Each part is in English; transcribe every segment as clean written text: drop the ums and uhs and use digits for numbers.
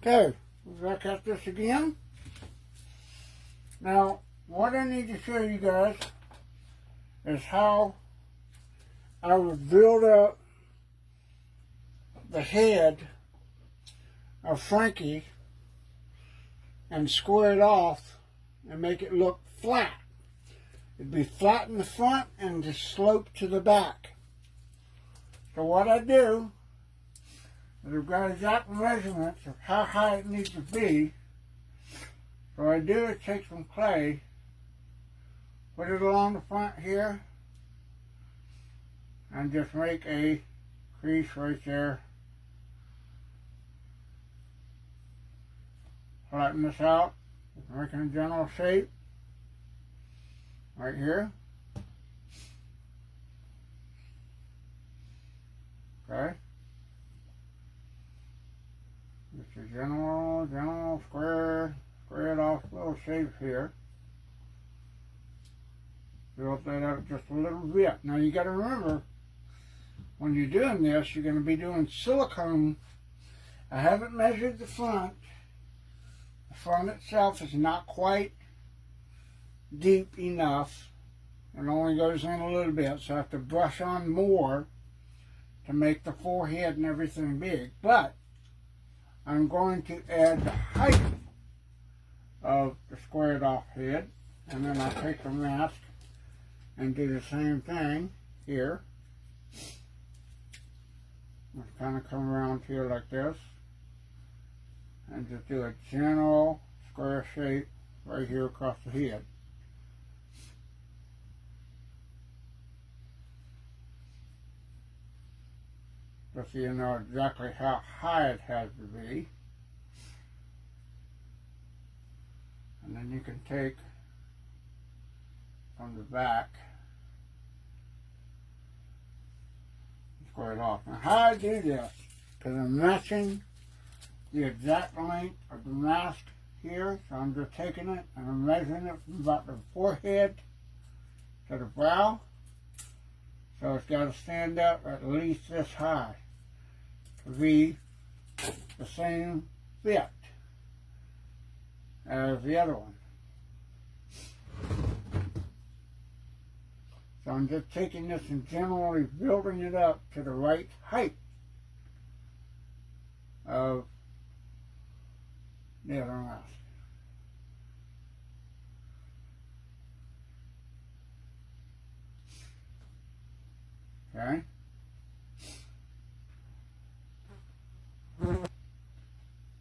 Okay, we're back at this again. Now, what I need to show you guys is how I would build up the head of Frankie and square it off and make it look flat. It'd be flat in the front and just slope to the back. So what I do is I've got exact measurements of how high it needs to be. So what I do is take some clay, put it along the front here, and just make a crease right there. Flatten this out, making a general shape right here. Okay. Just a general square it off little shape here. Build that up just a little bit. Now you got to remember, when you're doing this, you're going to be doing silicone. I haven't measured the front. The front itself is not quite deep enough. It only goes in a little bit, so I have to brush on more to make the forehead and everything big. But I'm going to add the height of the squared off head, and then I'll take the mask and do the same thing here. Just kind of come around here like this and just do a general square shape right here across the head. Just so you know exactly how high it has to be. And then you can take from the back and square it off. Now how I do this, because I'm matching the exact length of the mask here, so I'm just taking it and I'm measuring it from about the forehead to the brow. So it's got to stand up at least this high to be the same fit as the other one. So I'm just taking this and generally building it up to the right height of the other mask. Okay?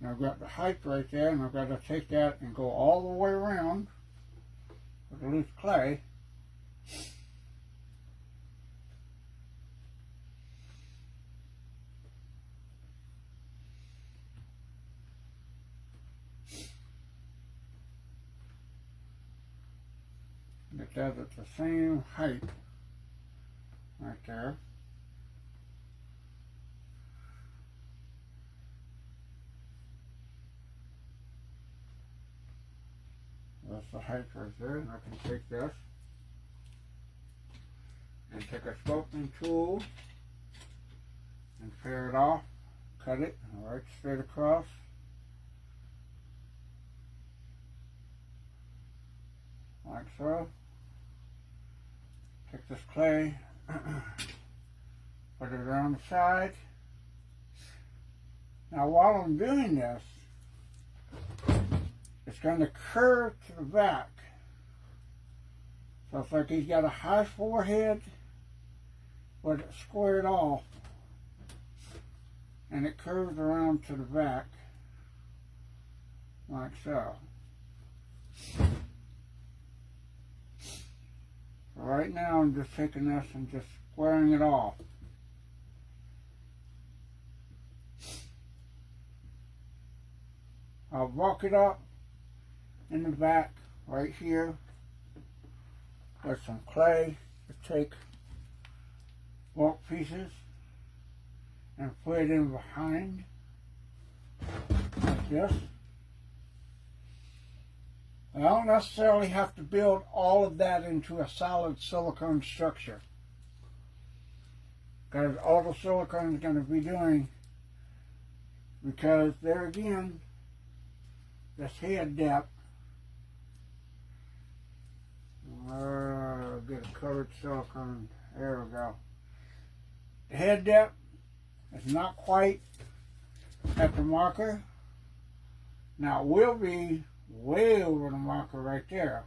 Now I've got the height right there, and I've got to take that and go all the way around with the loose clay. Get that at the same height right there. That's the height right there, and I can take this and take a sculpting tool and pare it off, cut it right straight across. Like so. Take this clay, put it around the side. Now while I'm doing this, it's going to curve to the back. So it's like he's got a high forehead, but it's squared off. And it curves around to the back, like so. Right now I'm just taking this and just squaring it off. I'll bulk it up in the back right here with some clay to take bulk pieces and put it in behind like this. I don't necessarily have to build all of that into a solid silicone structure, because all the silicone is going to be doing, because there again, this head depth. Get a colored silicone. There we go. The head depth is not quite at the marker. Now it will be way over the marker right there.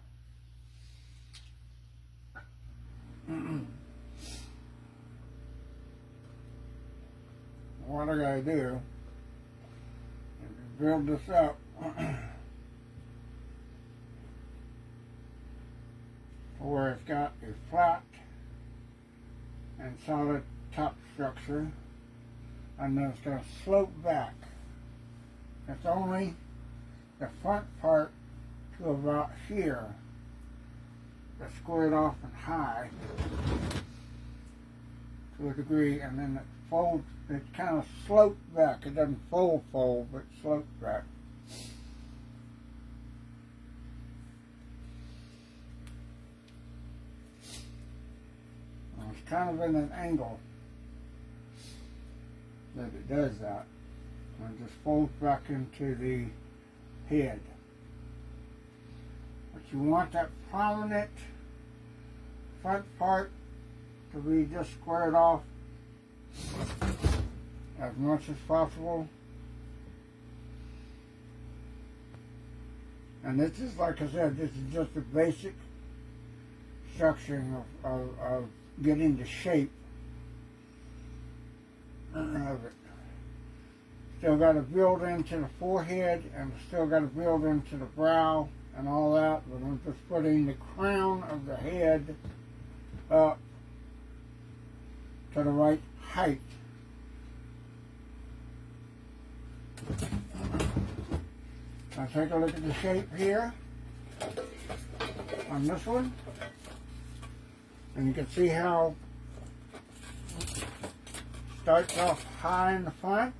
What I gotta do is build this up where it's got a flat and solid top structure, and then it's going to slope back. It's only the front part to about here that's squared off and high to a degree, and then it folds, it kind of slopes back. It doesn't fold, but slopes back. And it's kind of in an angle that it does that, and it just folds back into the head. But you want that prominent front part to be just squared off as much as possible. And this is, like I said, this is just a basic structuring of getting the shape of it. Still got to build into the forehead, and still got to build into the brow and all that, but I'm just putting the crown of the head up to the right height. Now take a look at the shape here on this one, and you can see how it starts off high in the front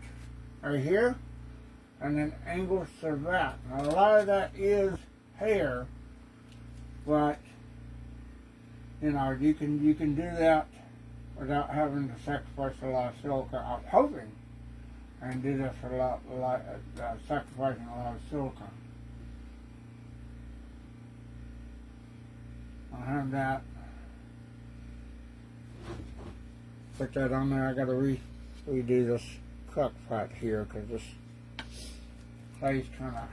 right here, and then angles to the back. Now a lot of that is hair, but you know, you can do that without having to sacrifice a lot of silica. I'm hoping I can do that for sacrificing a lot of silica. I'll have that. Put that on there. I got to redo this cock part here because this clay's kind of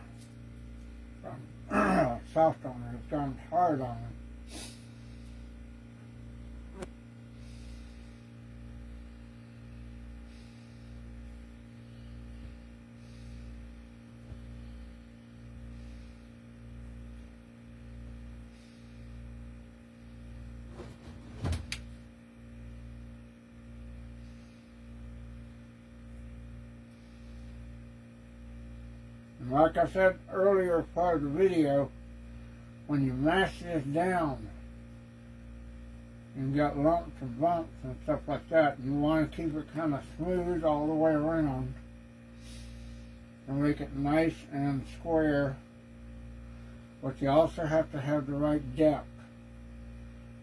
soft on it. It's gone hard on it. Like I said earlier part of the video, when you mash this down, you've got lumps and bumps and stuff like that, and you want to keep it kind of smooth all the way around and make it nice and square, but you also have to have the right depth.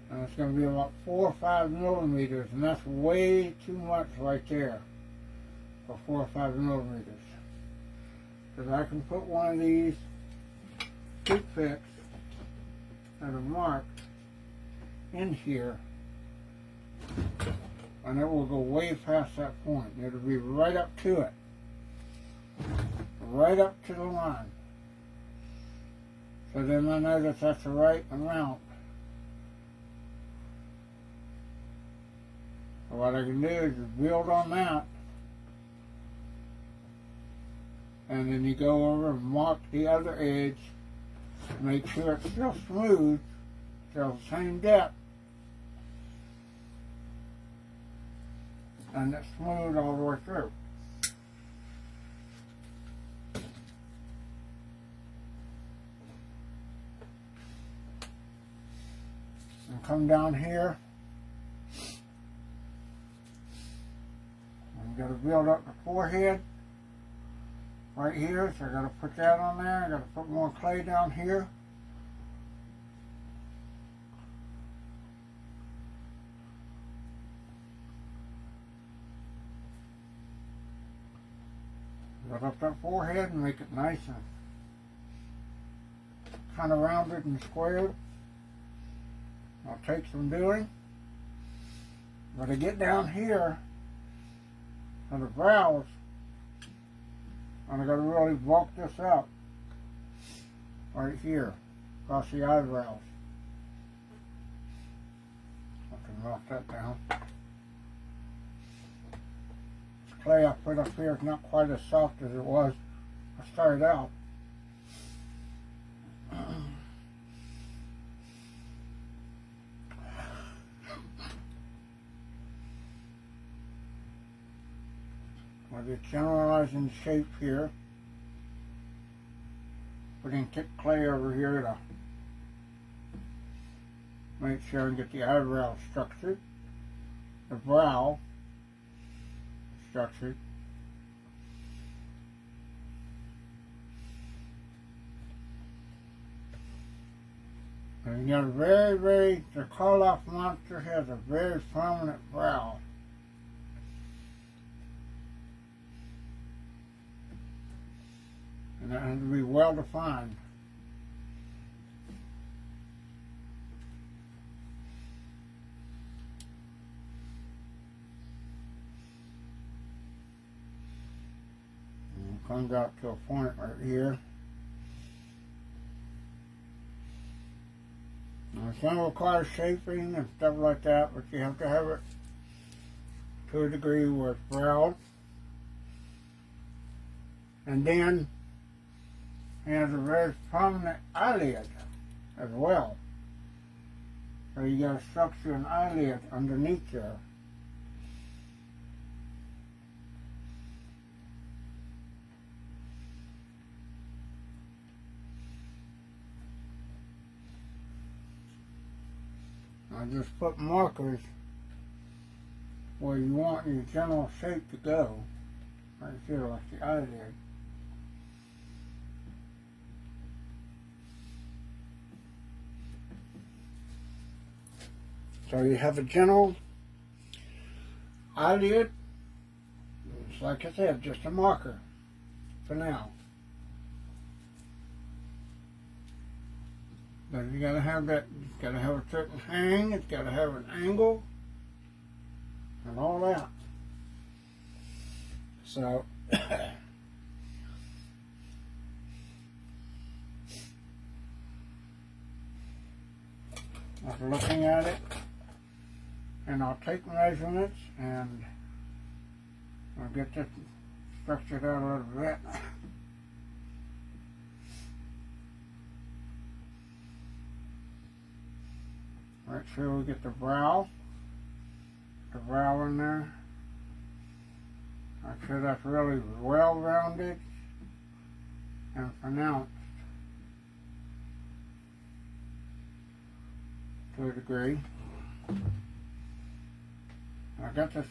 And it's going to be about 4 or 5 millimeters, and that's way too much right there for 4 or 5 millimeters. Because I can put one of these toothpicks that are marked in here, and it will go way past that point. It'll be right up to it, right up to the line. So then I know that that's the right amount. So what I can do is build on that, and then you go over and mark the other edge, make sure it's still smooth, still the same depth, and it's smooth all the way through. And come down here, and you got to build up the forehead. Right here, so I got to put that on there. I got to put more clay down here. Build up that forehead and make it nice and kind of rounded and squared. I'll take some doing. But I get down here on the brows, and I got to really bulk this up right here across the eyebrows. I can knock that down. This clay I put up here is not quite as soft as it was I started out. I'll just generalizing the shape here. Putting thick clay over here to make sure and get the eyebrow structured, the brow structured. And you got the Karloff monster has a very prominent brow. And that has to be well defined. And it comes out to a point right here. Now, some require shaping and stuff like that, but you have to have it to a degree where it's browed. And then he has a very prominent eyelid as well. So you got to structure an eyelid underneath there. I just put markers where you want your general shape to go. Right here, like the eyelid. So you have a general eyelid. It's like I said, just a marker for now. But you gotta have that, it's gotta have a certain hang, it's gotta have an angle, and all that. So, after looking at it, and I'll take measurements and I'll get this structured out a little bit. Make sure we get the brow in there. Make sure that's really well rounded and pronounced to a degree. I got this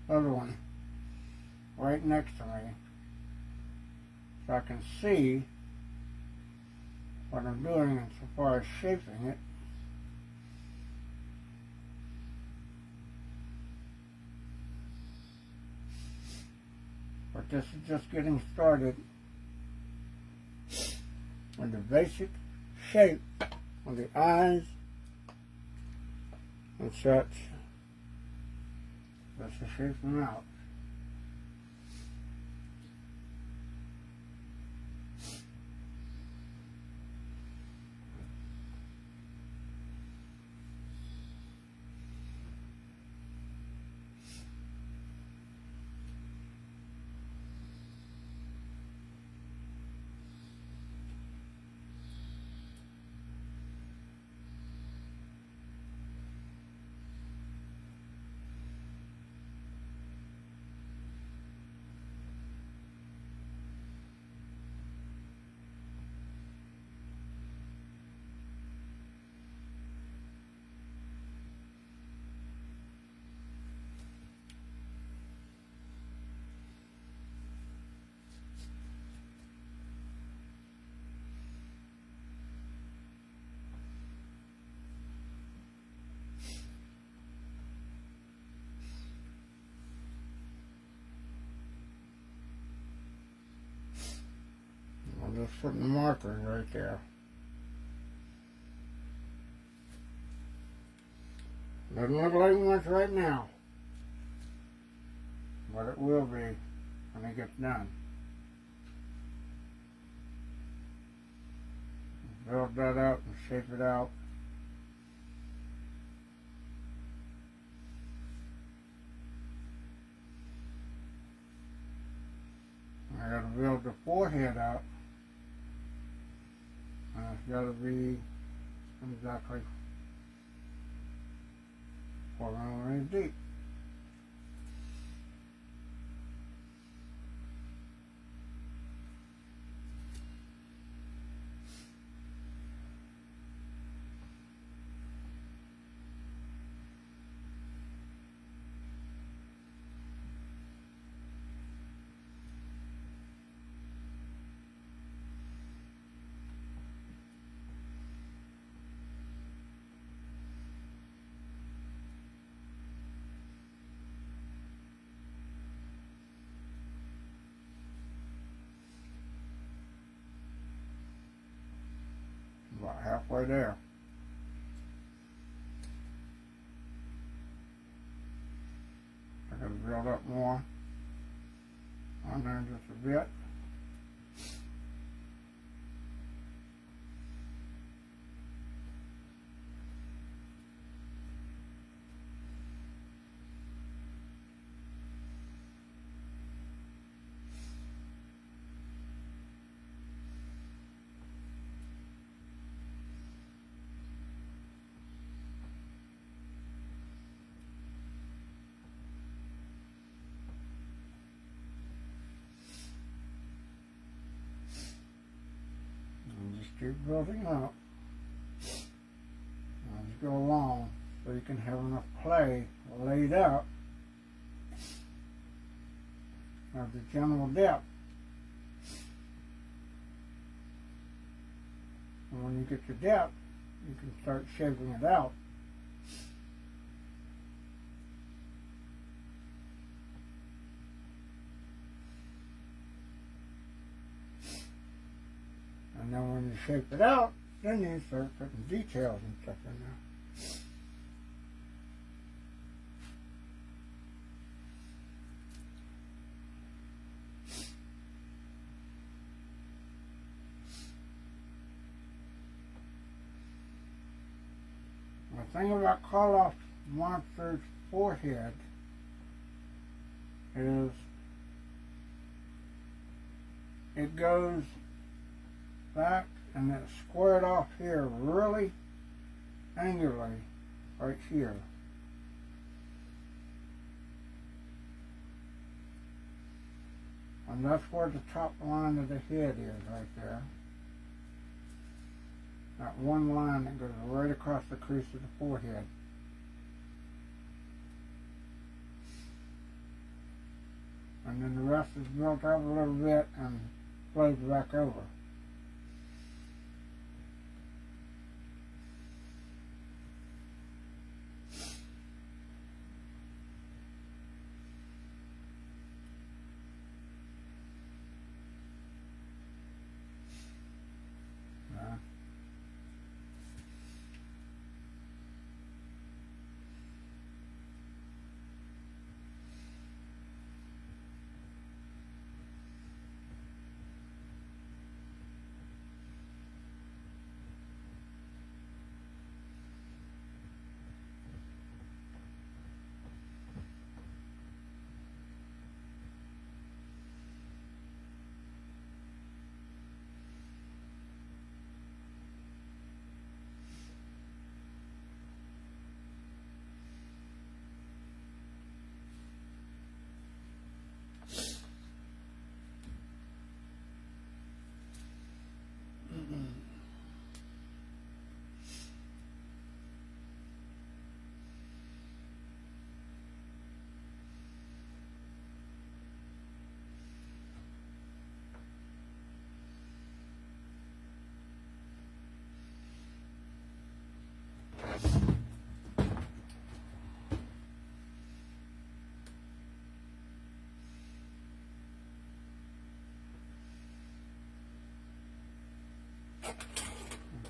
other one right next to me so I can see what I'm doing as far as shaping it. But this is just getting started with the basic shape of the eyes and such. Let's just shape them out. I'll just put the marker right there. Doesn't look like much right now, but it will be when it gets done. Build that up and shape it out. I gotta build the forehead up, and it's gotta be exactly 4 millimeters deep. About halfway there. I gotta build up more on there just a bit. Just keep building up as you go along so you can have enough clay laid up of the general depth. And when you get your depth, you can start shaping it out. And then when you shape it out, then you start putting details and stuff in there. The thing about Karloff monster's forehead is it goes back and it's squared off here really angularly right here. And that's where the top line of the head is right there. That one line that goes right across the crease of the forehead. And then the rest is built up a little bit and flows back over.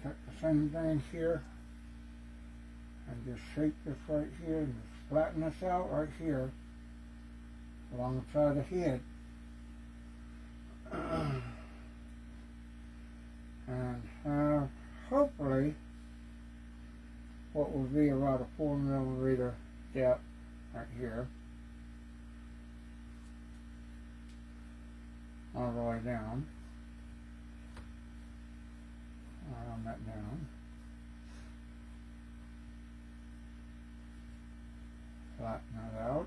Take the same thing here and just shape this right here and just flatten this out right here alongside the head. And have hopefully what will be about a 4mm depth right here all the way down. Round that down. Flatten that out.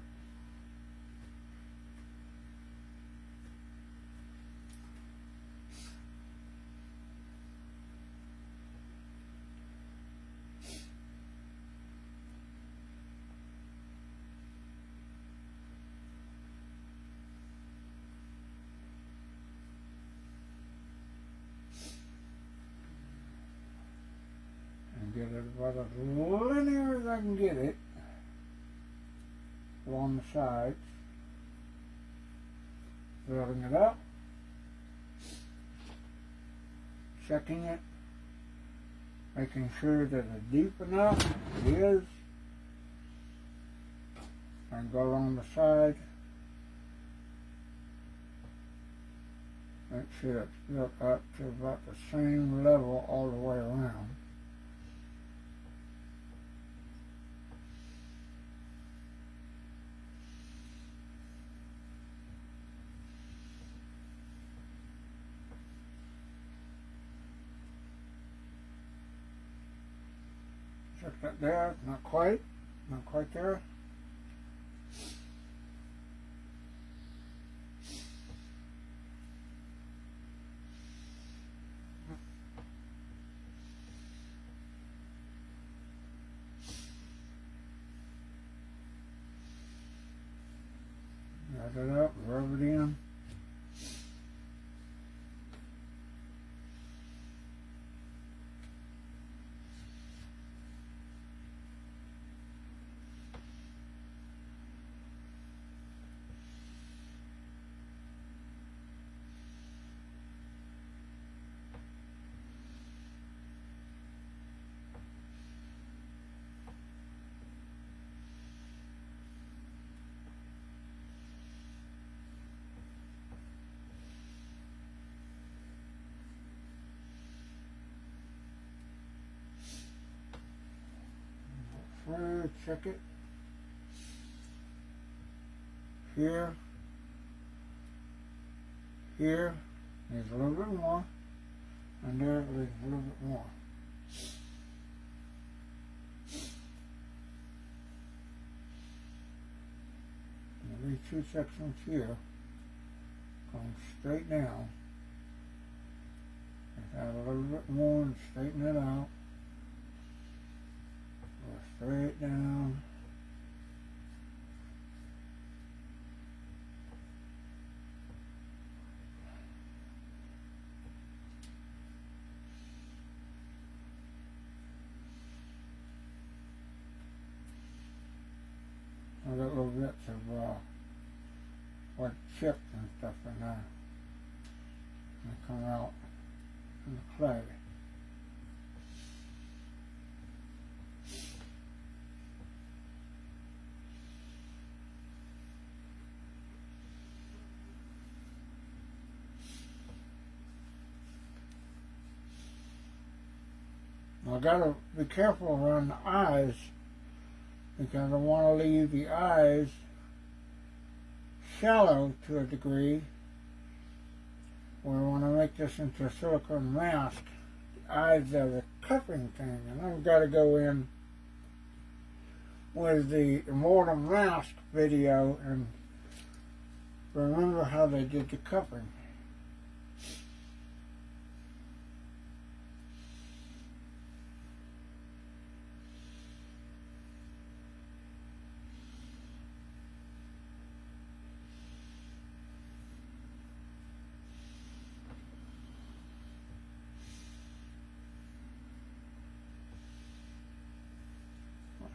Get it about as linear as I can get it along the sides, building it up, checking it, making sure that it's deep enough. It is, and go along the side, make sure it's built up to about the same level all the way around. Check that there, not quite there. Got it up, rub it in. Check it. Here. Here. Needs a little bit more. And there it needs a little bit more. And these two sections here going straight down. Just add a little bit more and straighten it out. Go straight down. I got little bits of what chips and stuff in there. They come out in the clay. I gotta be careful around the eyes because I want to leave the eyes shallow to a degree. We want to make this into a silicone mask. The eyes are the cupping thing, and I've got to go in with the Immortal Mask video and remember how they did the cupping.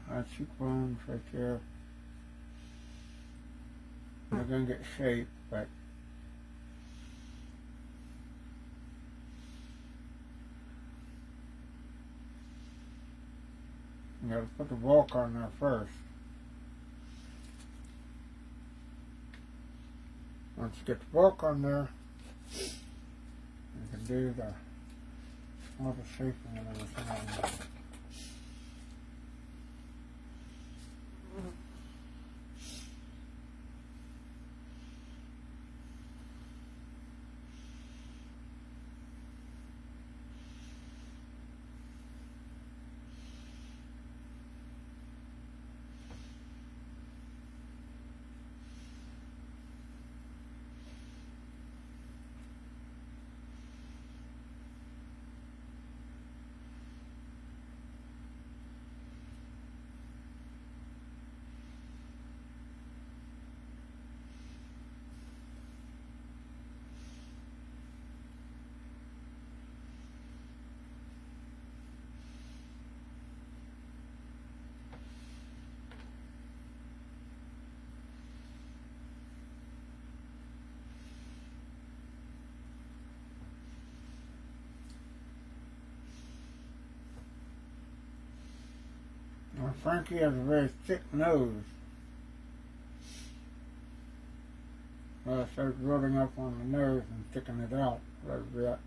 High cheekbones right there. They're going to get shaped, but You got to put the bulk on there first. Once you get the bulk on there, you can do all the shaping and everything on there. Now, Frankie has a very thick nose. Well, I start building up on the nose and thicken it out a little bit.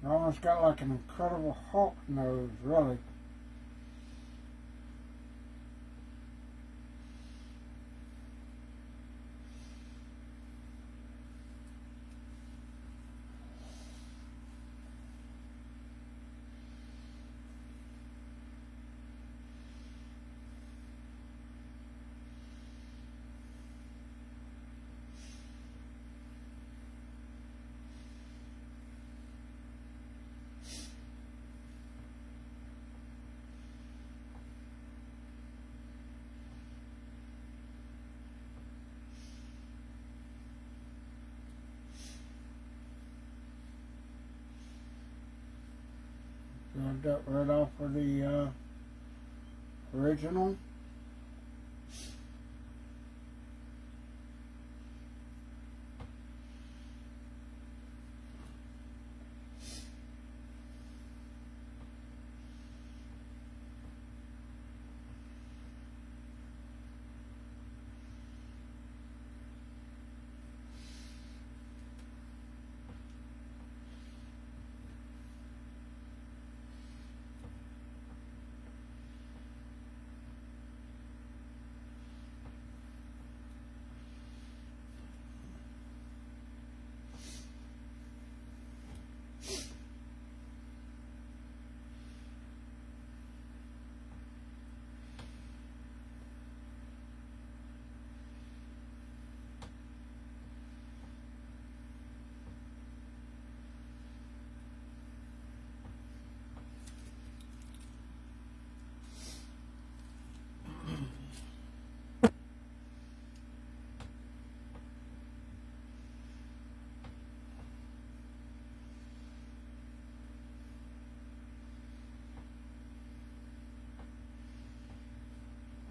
It almost got like an Incredible Hulk nose, really. Build that right off of the original.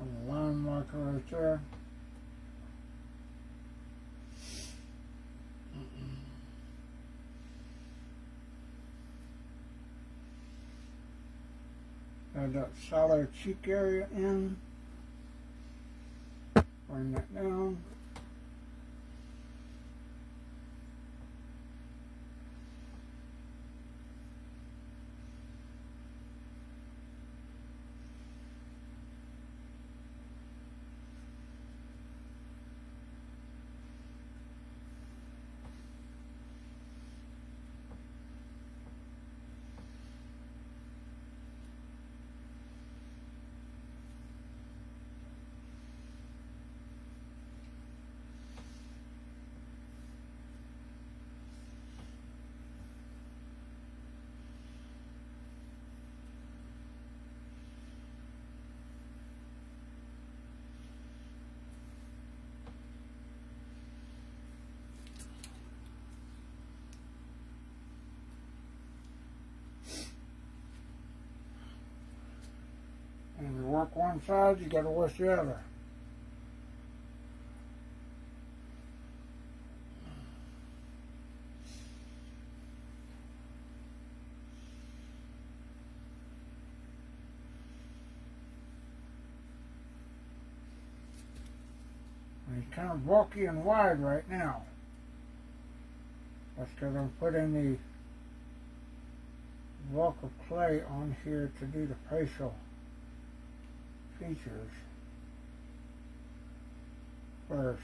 A line marker right there. Add that solid cheek area in. Bring that down. work one side, you got to work the other. And it's kind of bulky and wide right now. That's because I'm putting the block of clay on here to do the facial features first.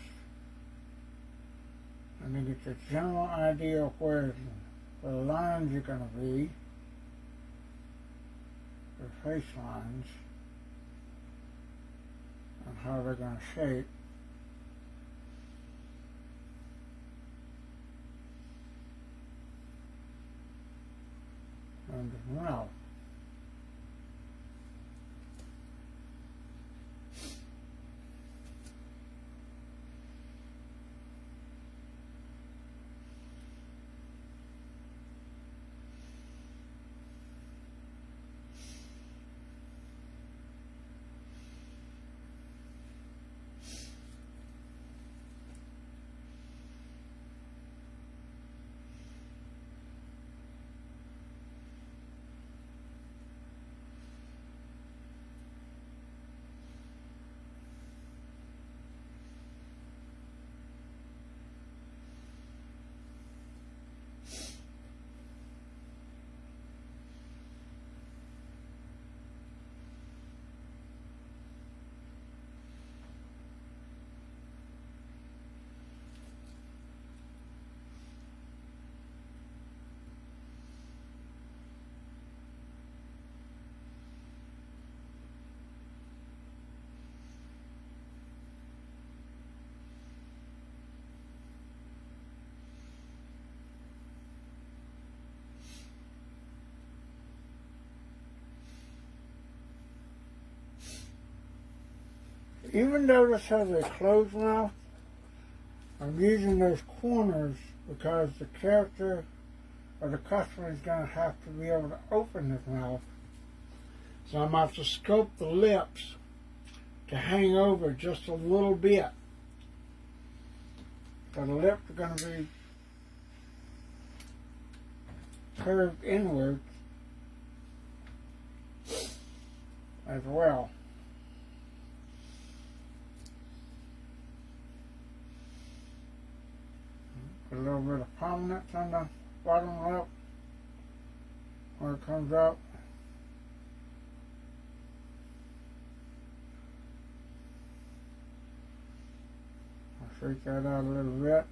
And then get the general idea of where the lines are going to be, the face lines, and how they're going to shape. And the mouth. Even though this has a closed mouth, I'm using those corners because the character or the customer is going to have to be able to open his mouth. So I'm going to have to scope the lips to hang over just a little bit. So the lips are going to be curved inwards as well. A little bit of prominence on the bottom lip where it comes up. I'll shake that out a little bit.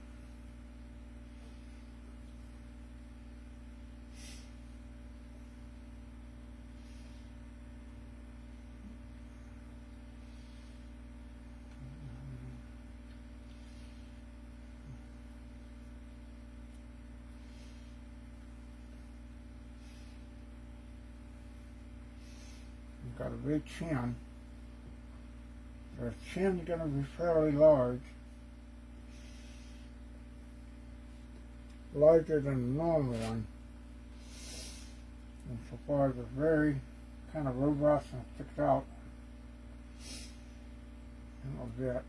Got a big chin. The chin's going to be fairly large. Larger than the normal one. And so far it's very kind of robust and sticks out a little bit.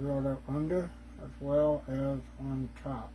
drilled up under as well as on top.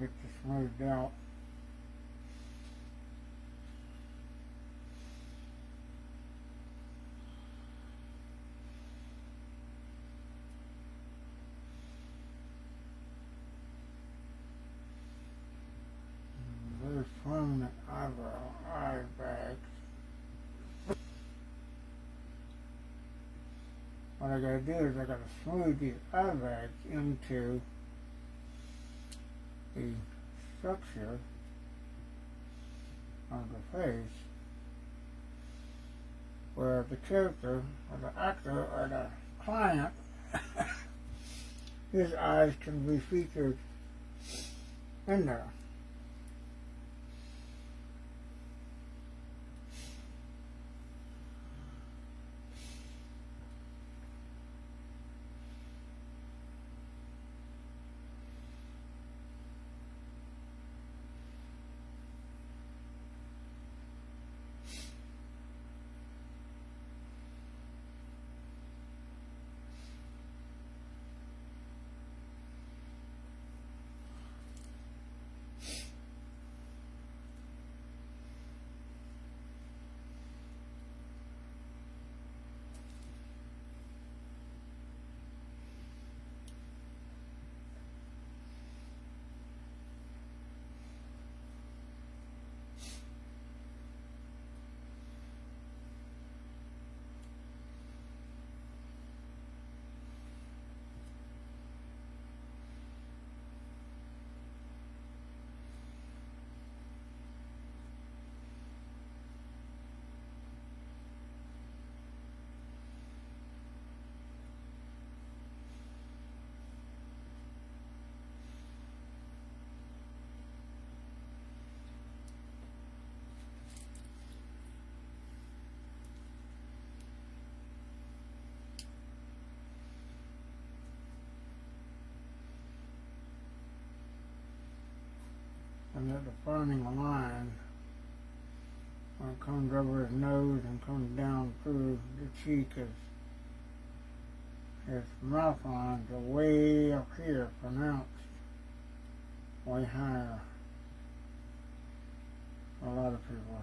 Get this smoothed out. Very permanent eye bags. What I gotta do is I gotta smooth these eye bags into the structure of the face where the character or the actor or the client his eyes can be featured in there. And that defining line when it comes over his nose and comes down through the cheek is his mouth lines are way up here, pronounced way higher for a lot of people.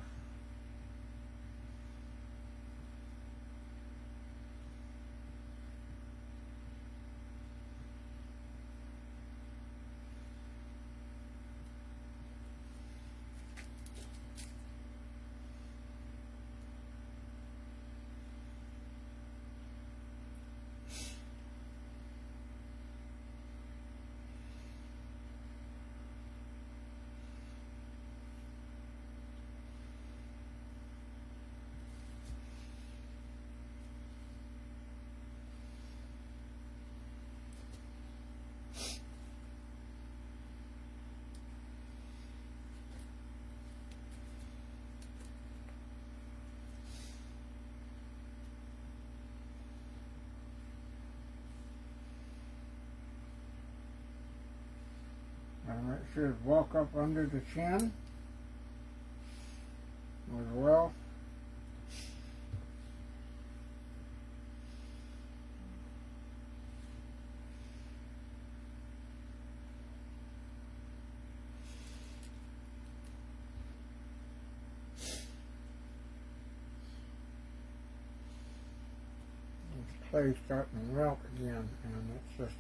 And make sure to walk up under the chin as well. clay starting to melt again, and it's just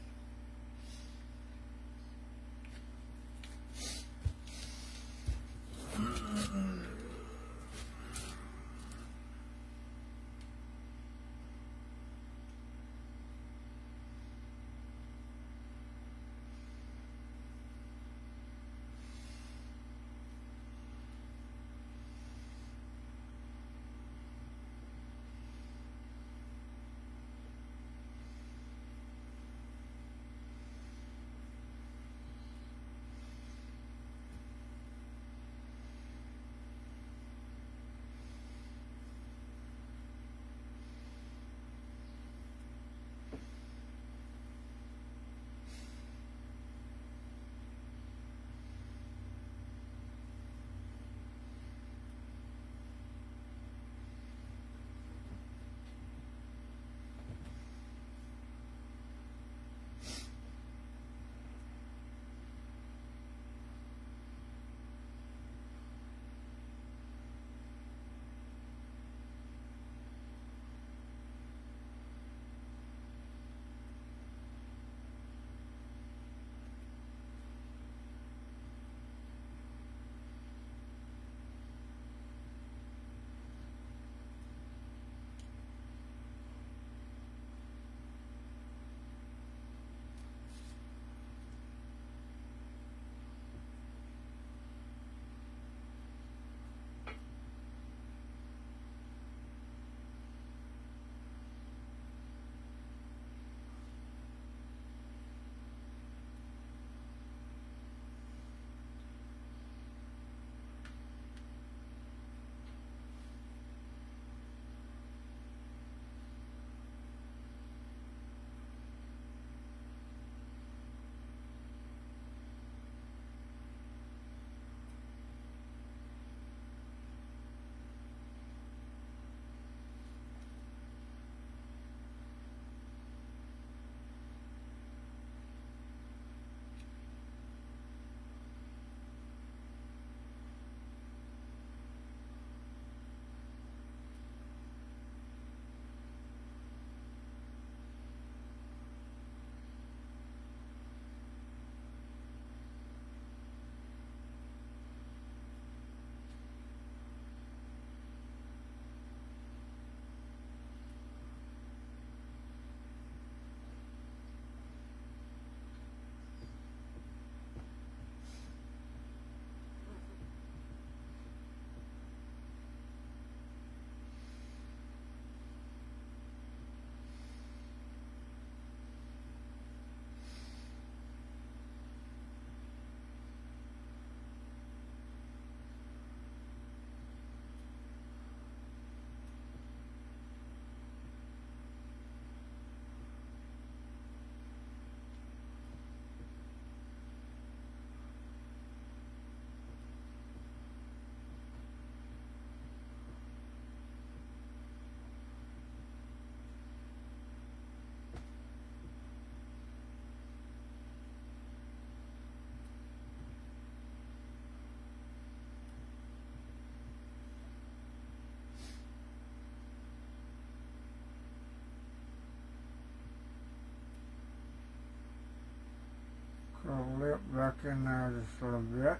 curl the lip back in there just a little bit.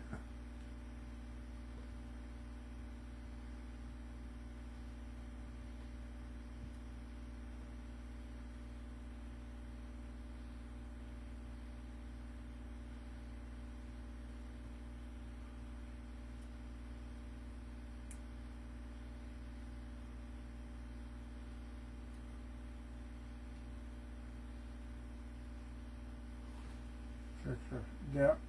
Just a depth.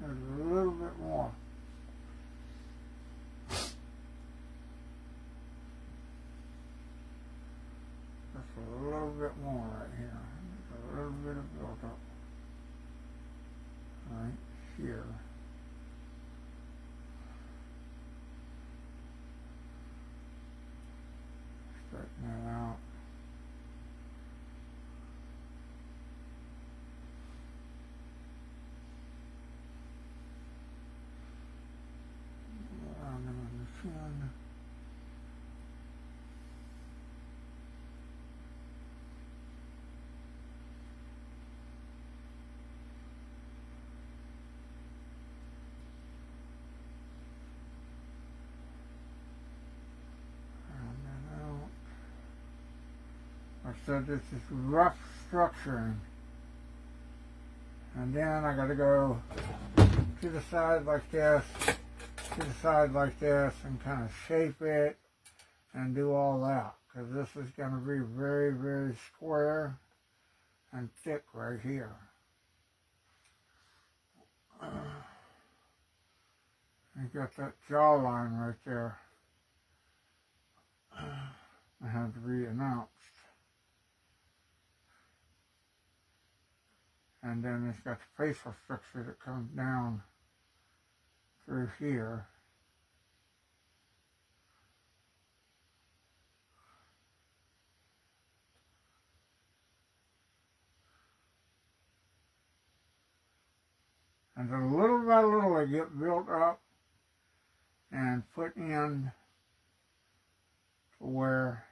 There's a little bit more. Just a little bit more right here. Just a little bit of build up. Right here. Straighten that out. Around on the chin. I said this is rough structuring. And then I got to go to the side like this, to the side like this, and kind of shape it and do all that. Because this is going to be very, very square and thick right here. You got that jawline right there. I had to be announced. And then it's got the facial structure that comes down through here. And then little by little they get built up and put in to where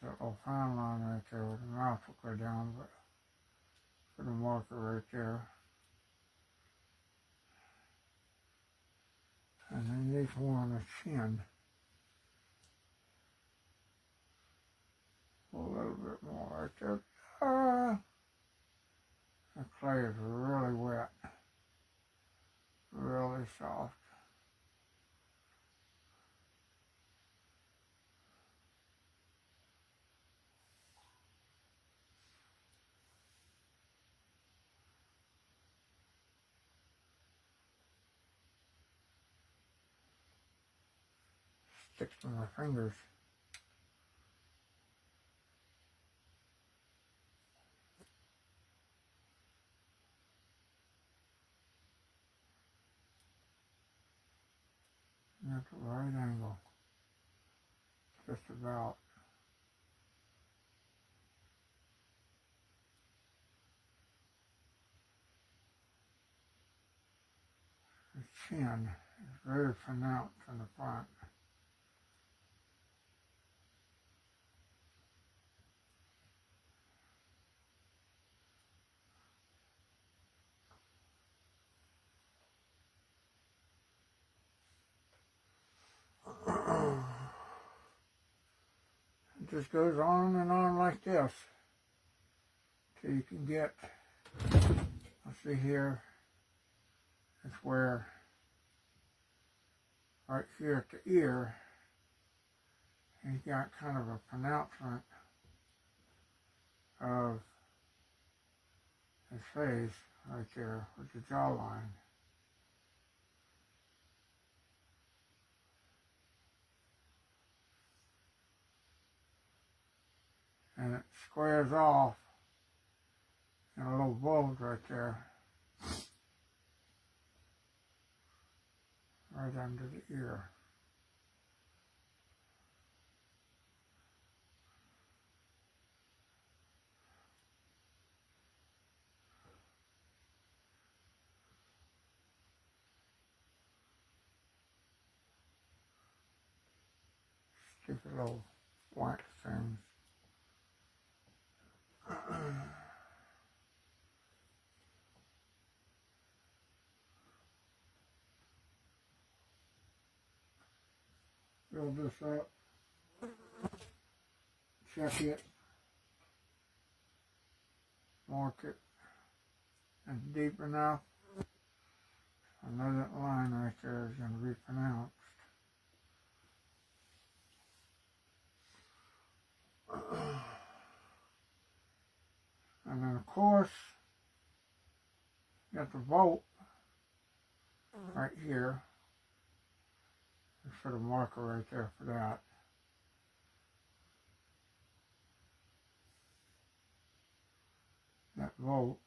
that little fine line right there where the mouth will go down, but put a marker right there. And then you form a chin. A little bit more right there. The clay is really wet, really soft. Sticks to my fingers. At the right angle, just about. The chin is very pronounced in the front. It just goes on and on like this till you can get, let's see here, it's where right here at the ear, he's got kind of a pronouncement of his face right there with the jawline. And it squares off in a little bulge right there, right under the ear. Stick a little wax thing. Build this up, check it, mark it, and deep enough. I know that line right there is going to be pronounced. And then of course, you got the bolt right here. Just put a marker right there for that. That bolt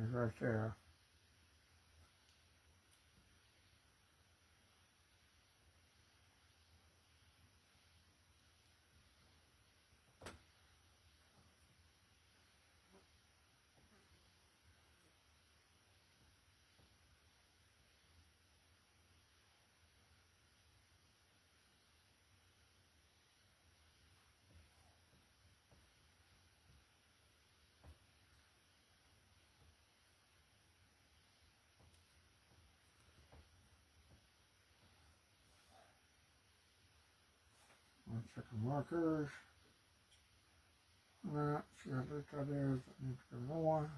is right there. second markers. That, see how deep that is. I need to go more.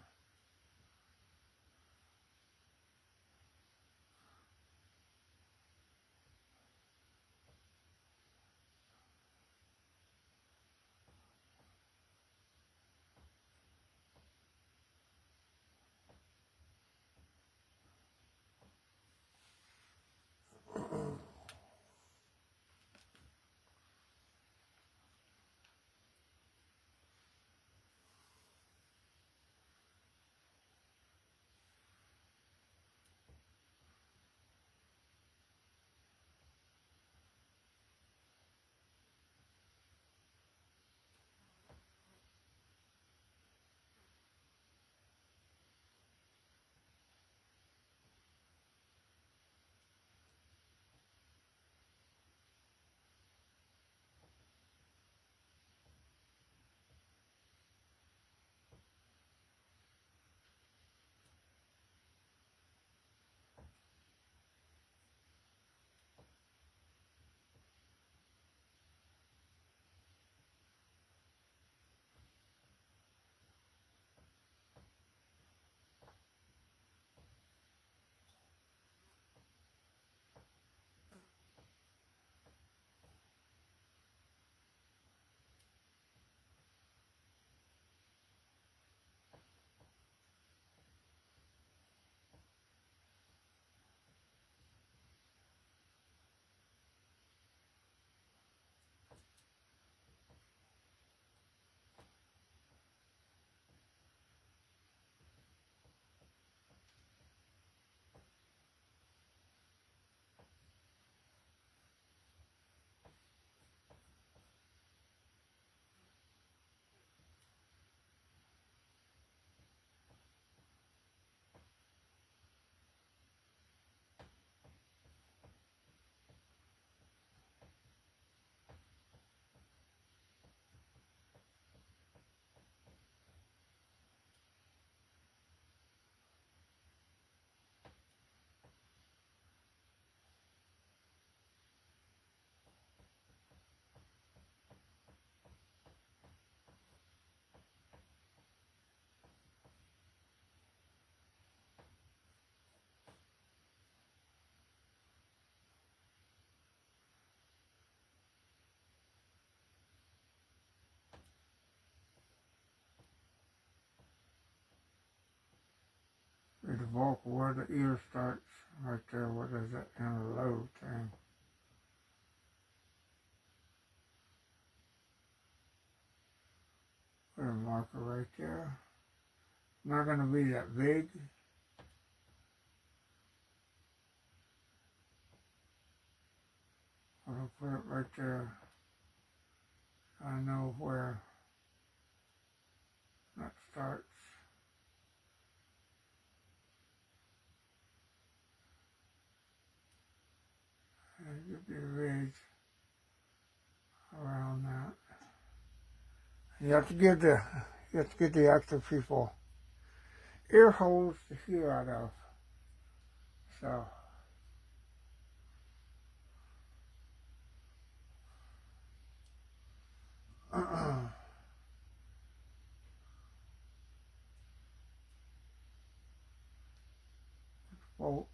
The vocal where the ear starts, right there. What is that in a low thing? Put a marker right there. Not going to be that big. I'll put it right there. I know where that starts. And give you a ridge around that. You have to give the extra people ear holes to hear out of. So well,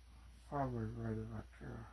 probably right about there.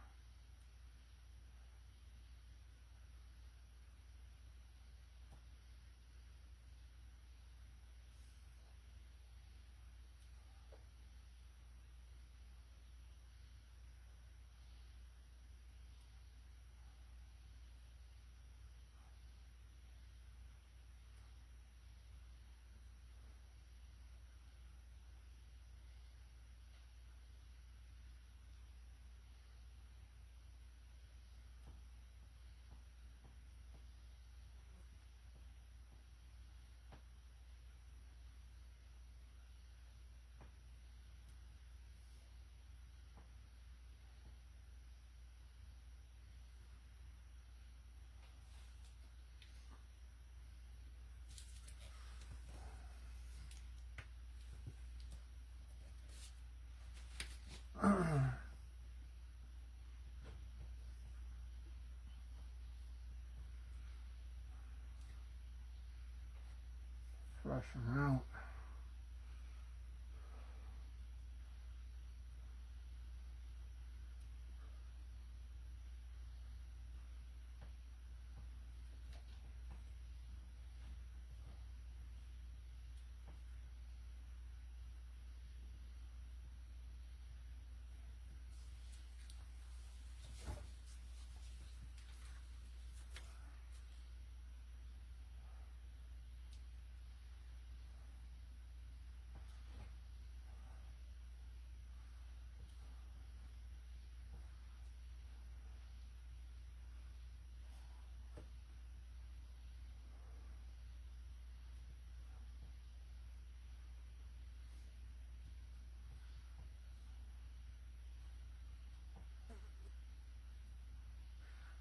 splash them out.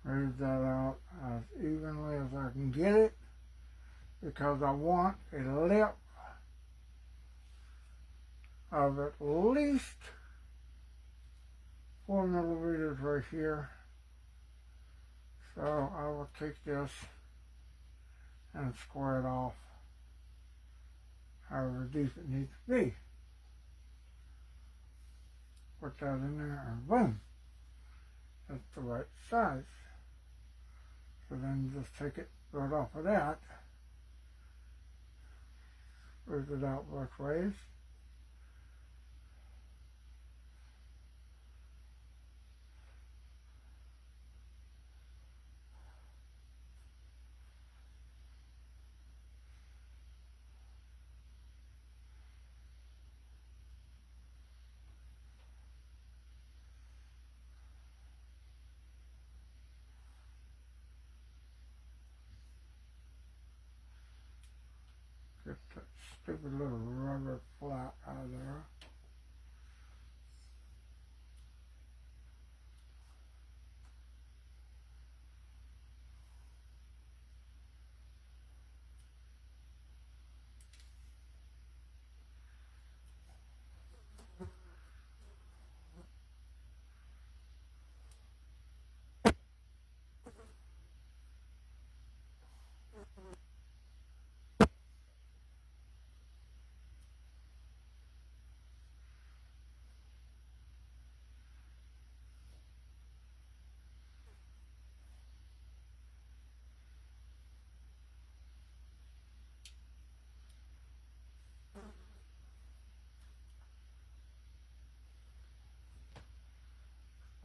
Move that out as evenly as I can get it, because I want a lip of at least 4 millimeters right here. So I will take this and square it off however deep it needs to be. Put that in there and boom, that's the right size. So then just take it right off of that, smooth it out both ways. Get that stupid little rubber flap out of there.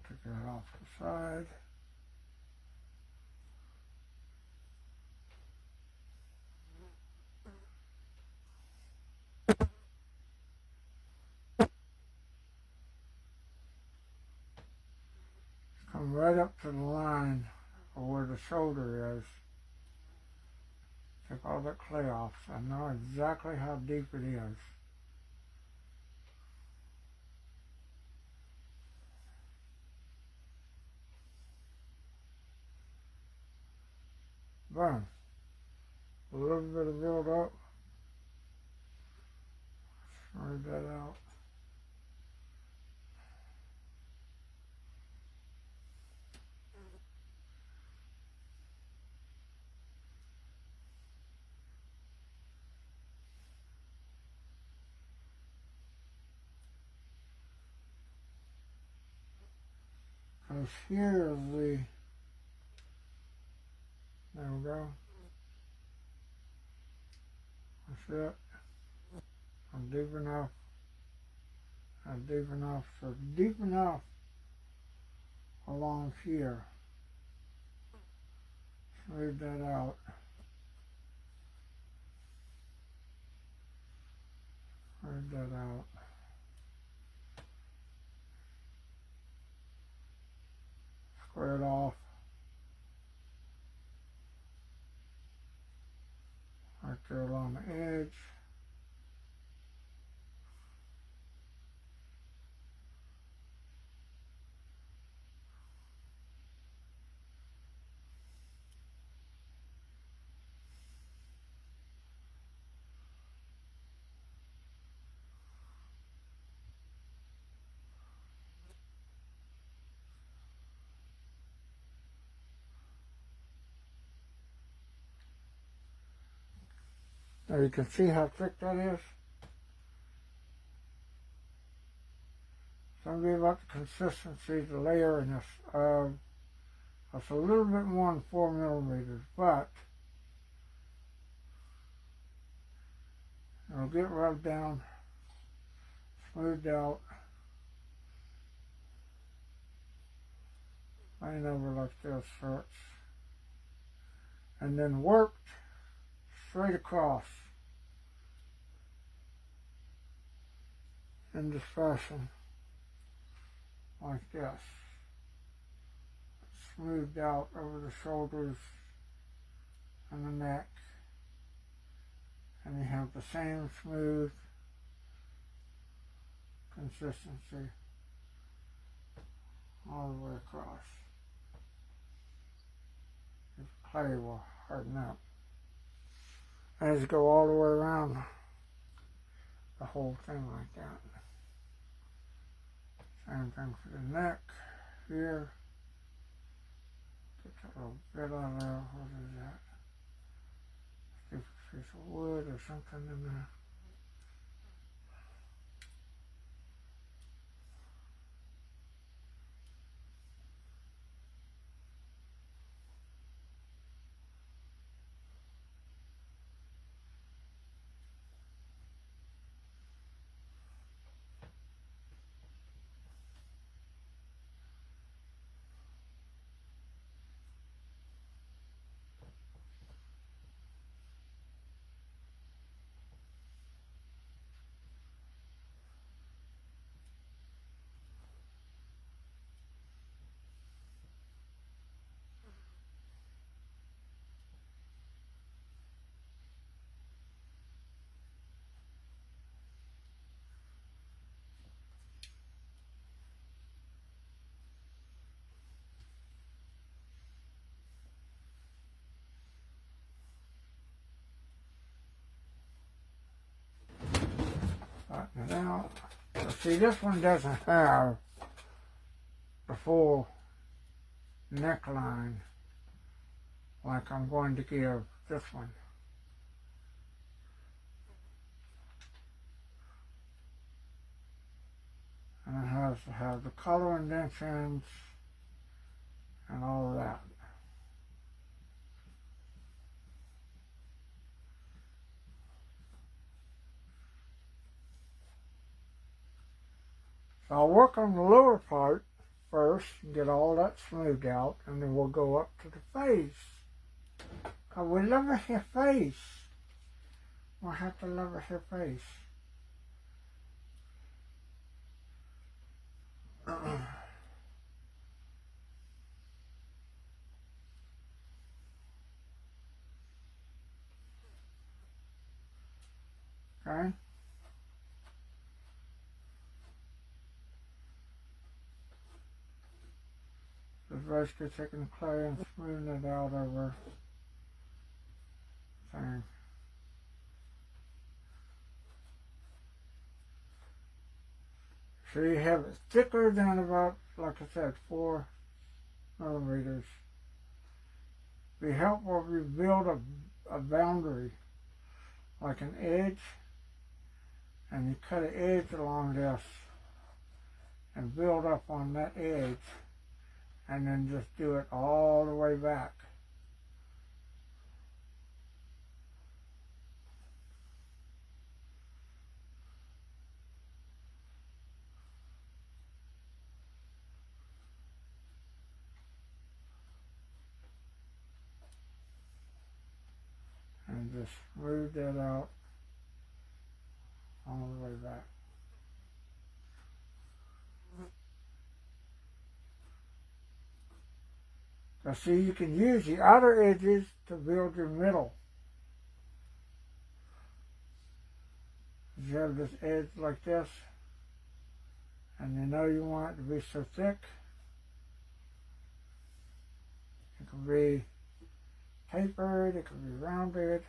Take that off the side. Come right up to the line of where the shoulder is. Take all that clay off. I know exactly how deep it is. Boom. A little bit of build up. Smooth that out. Because here is the, there we go. That's it. I'm deep enough. I'm deep enough. So deep enough along here. Smooth that out. Smooth that out. Square it off. Right there along the edge. Now you can see how thick that is. Something about the consistency, the layeriness. It's a little bit more than 4 millimeters, but it'll get rubbed down, smoothed out, laying over like this, and then worked straight across in this fashion, like this. Smoothed out over the shoulders and the neck, and you have the same smooth consistency all the way across. The clay will harden up as you go all the way around the whole thing like that. Same thing for the neck here. Get that little bit on there. What is that? Stupid piece of wood or something in there. Flatten it out. So see, this one doesn't have the full neckline like I'm going to give this one. And it has to have the collar indentions and all of that. So I'll work on the lower part first and get all that smoothed out, and then we'll go up to the face. Cause we love her face. We'll have to love her face. Okay. Just basically taking the clay and smoothing it out over thing. So you have it thicker than about, like I said, 4 millimeters. Be helpful if you build a boundary, like an edge, and you cut an edge along this and build up on that edge, and then just do it all the way back. And just smooth that out all the way back. Now see, you can use the outer edges to build your middle. You have this edge like this, and you know you want it to be so thick. It can be tapered, it can be rounded,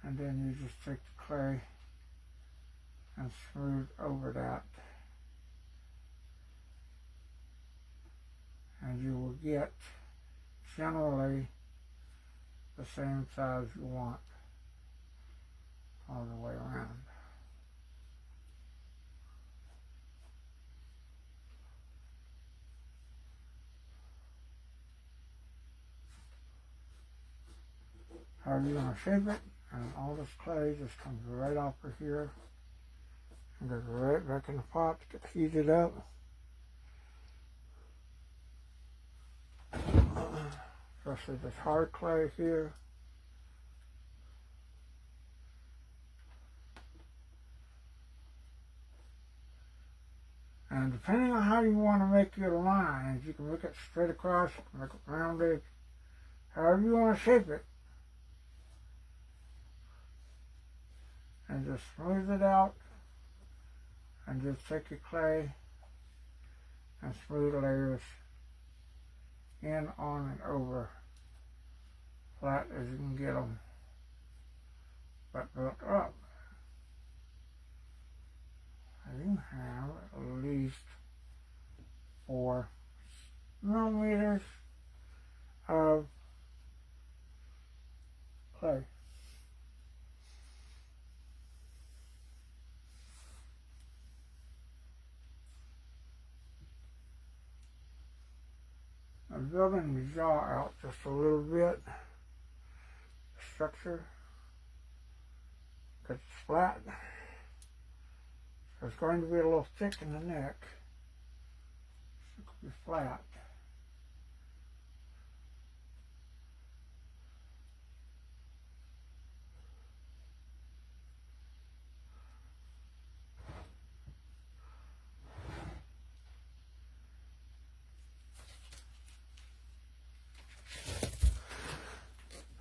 and then you just take the clay and smooth over that, and you will get generally the same size you want all the way around. However you want to shape it, and all this clay just comes right off of here and goes right back in the pot to get heated up. Especially this hard clay here. And depending on how you want to make your lines, you can make it straight across, you can make it rounded, however you want to shape it. And just smooth it out, and just take your clay and smooth layers in, on, and over, flat as you can get them, but built up. And you have at least 4 millimeters of clay. I'm building the jaw out just a little bit, structure, because it's flat. So it's going to be a little thick in the neck, so it could be flat.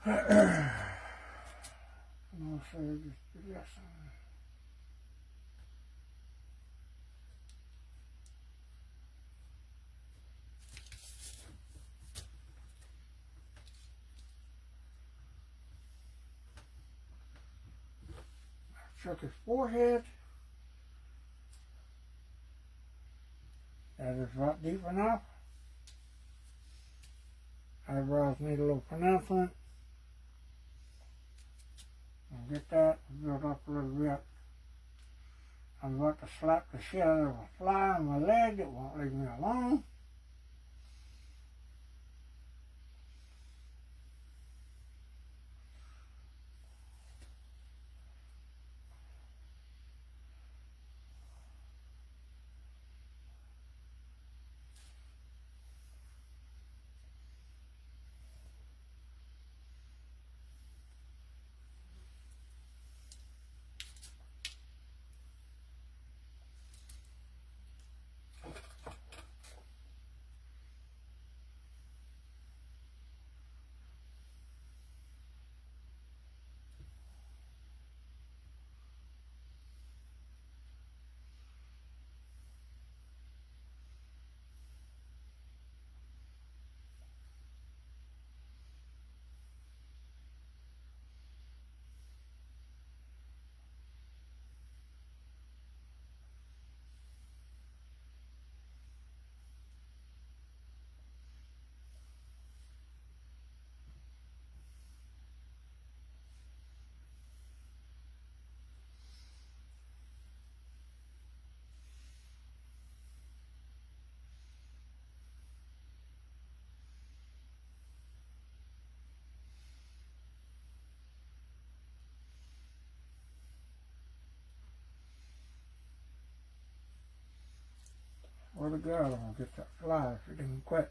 I'm going to show you just this. Check his forehead. That is not deep enough. Eyebrows need a little pronouncement. And get that built up a little bit. I'm about to slap the shit out of a fly on my leg. It won't leave me alone. Where to go? I'm going to get that fly if it didn't quit.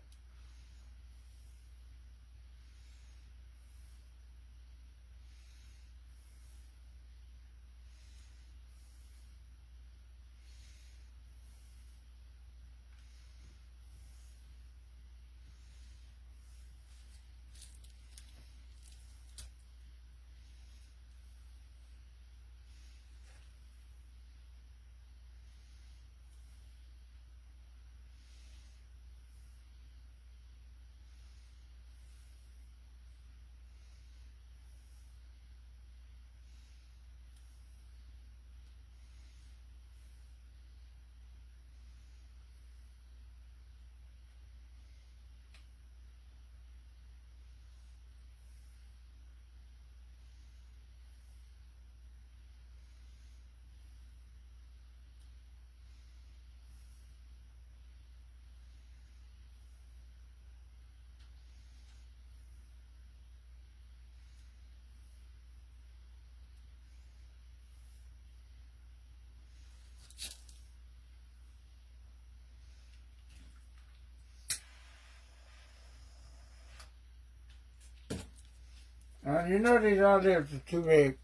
You know these olives are too big.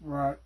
Right.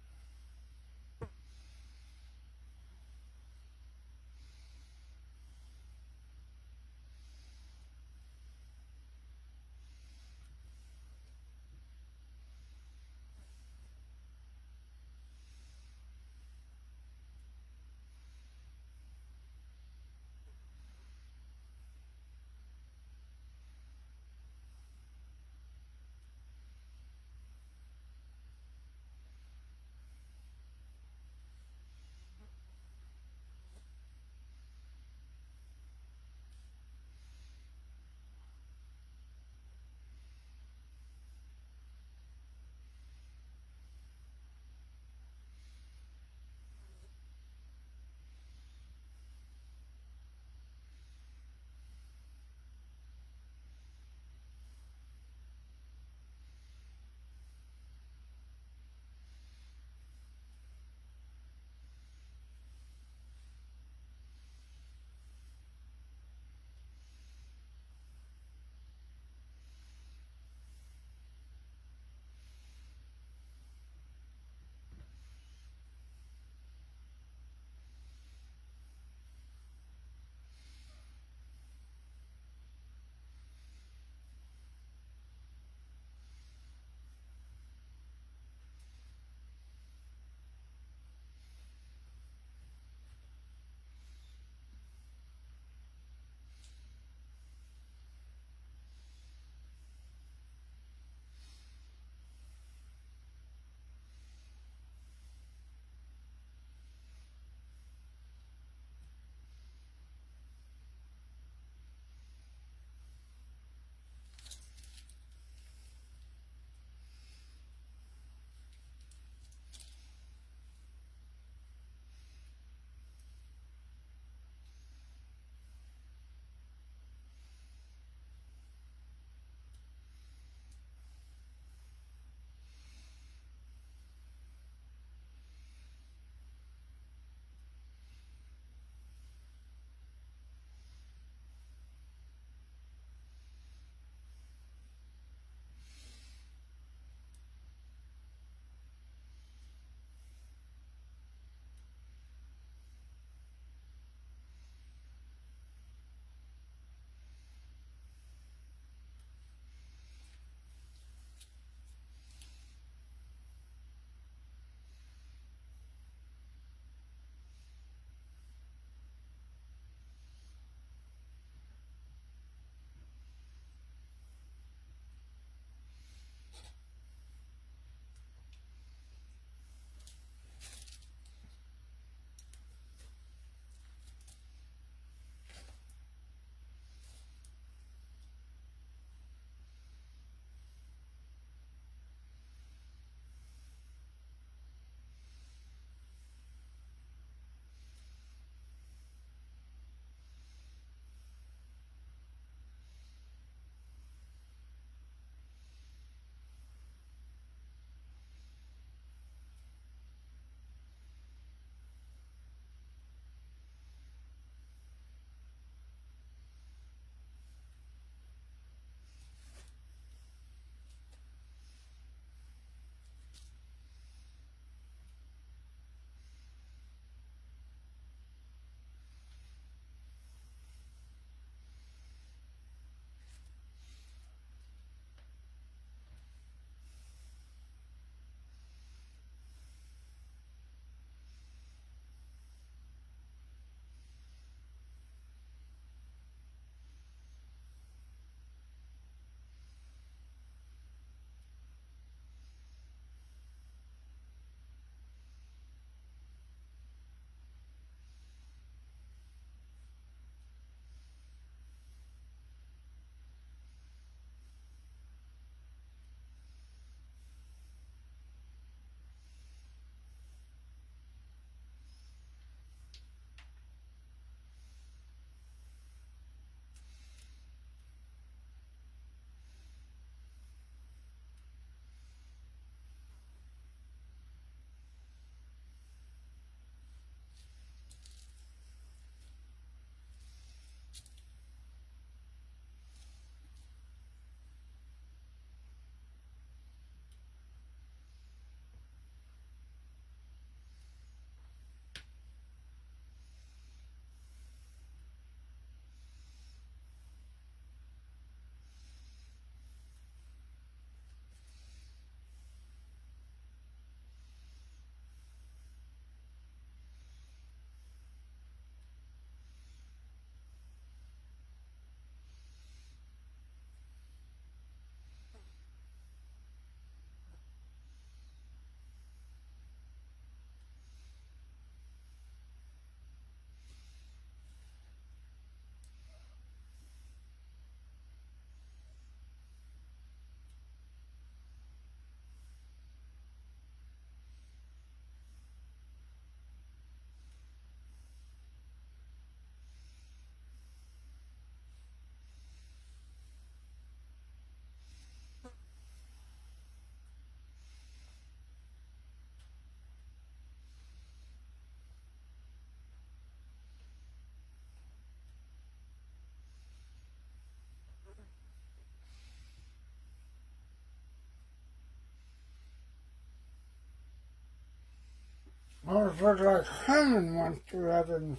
prefer to like humming monster rather than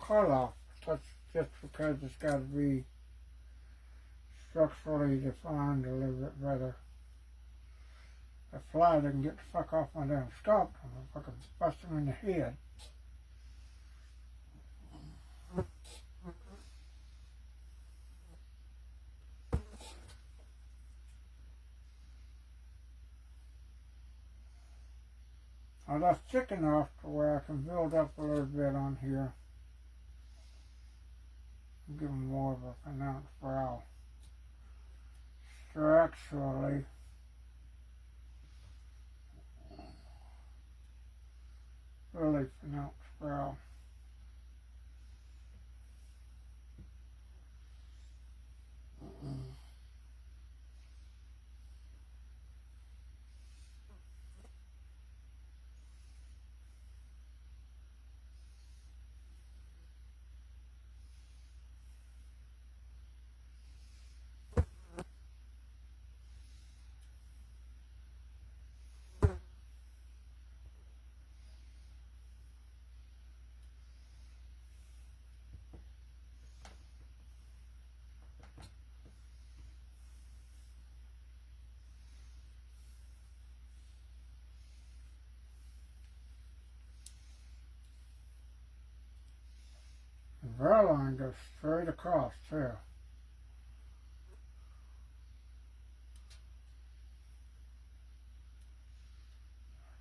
Karloff. That's just because it's got to be structurally defined a little bit better. A fly doesn't get the fuck off my damn stump. I'm gonna fucking bust him in the head. I left thick enough to where I can build up a little bit on here. Give them more of a pronounced brow. So actually, really pronounced brow. The brow line goes straight across too.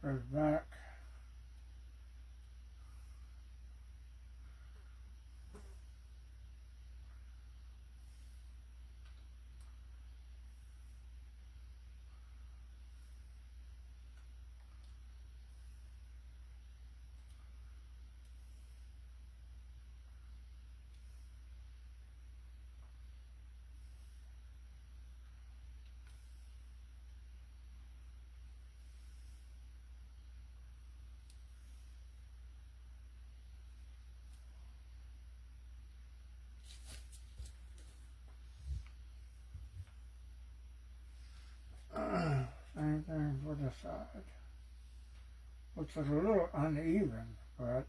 Goes back. Same thing for the side. Which is a little uneven, but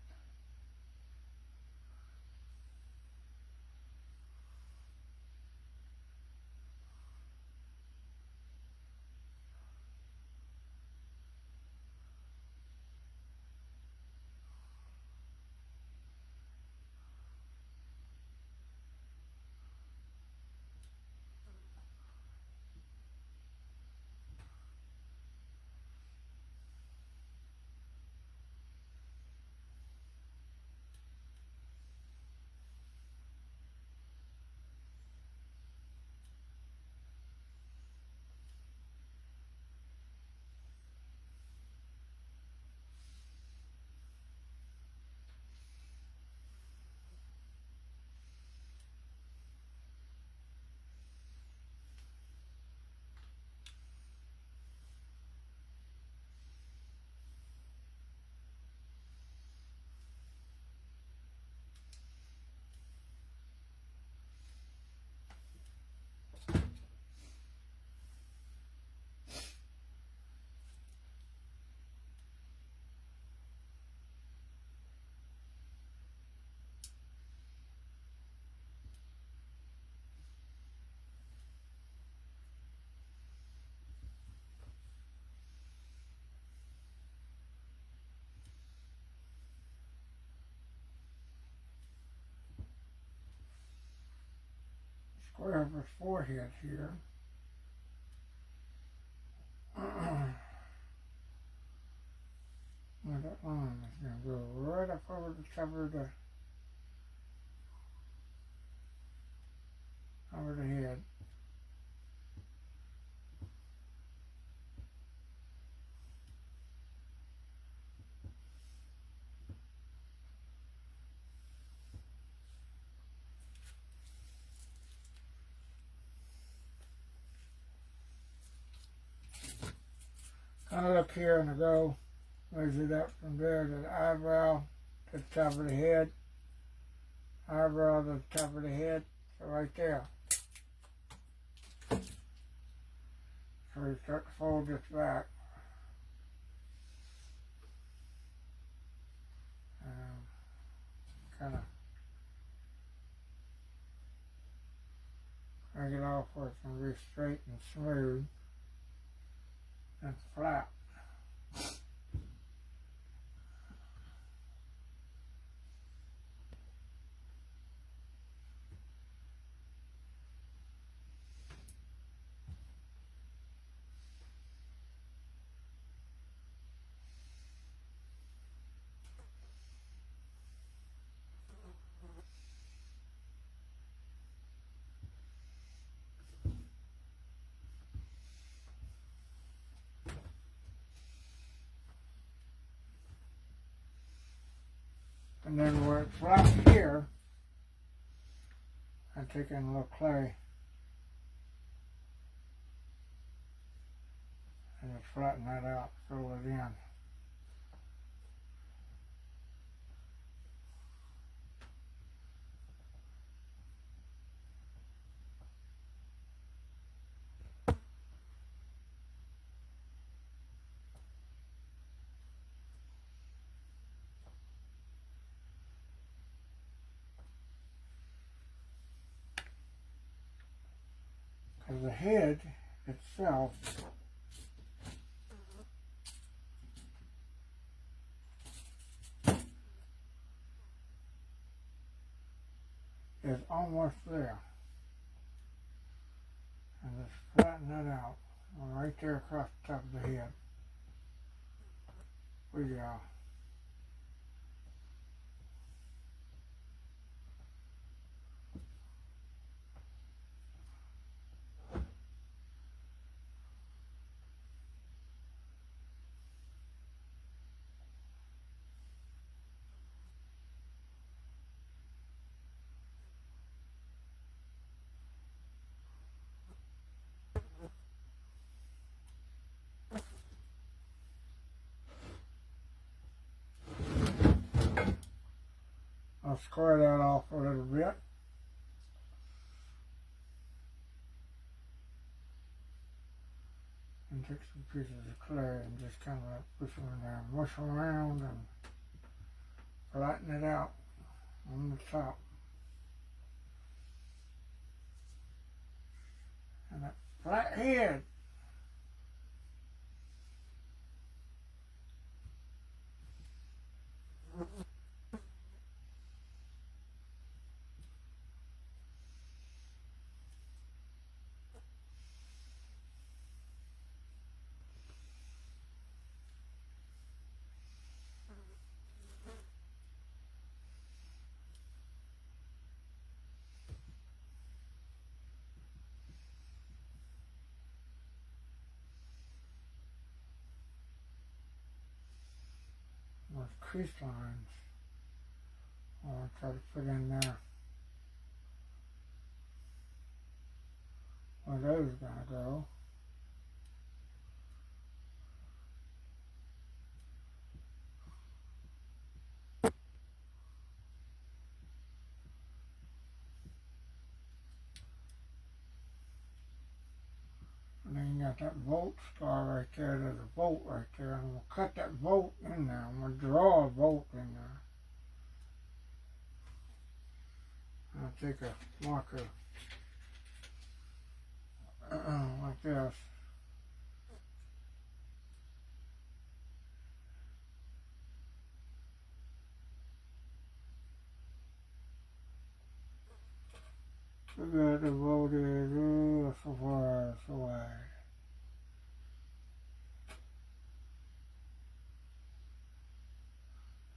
square of his forehead here. Where that line is going to go right up over the cover of the head. Kind of look here and I go, measure it up from there to the eyebrow to the top of the head. Eyebrow to the top of the head, so right there. So you start to fold this back. kind of drag it off where it's going to be straight and smooth and flat. And then where it's flat here, I take in a little clay and just flatten that out, fill it in. Because the head itself is almost there. And just flatten that out right there across the top of the head. We go. I'll square that off a little bit. And take some pieces of clay and just kind of like push them in there, mush them around and flatten it out on the top. And that flat head, with crease lines, I'll try to put in there where those are going to go. And then you got that bolt scar right there. There's a bolt right there. I'm going to cut that bolt in there. I'm going to draw a bolt in there. I'll take a marker like this. So that the bolt is so far away.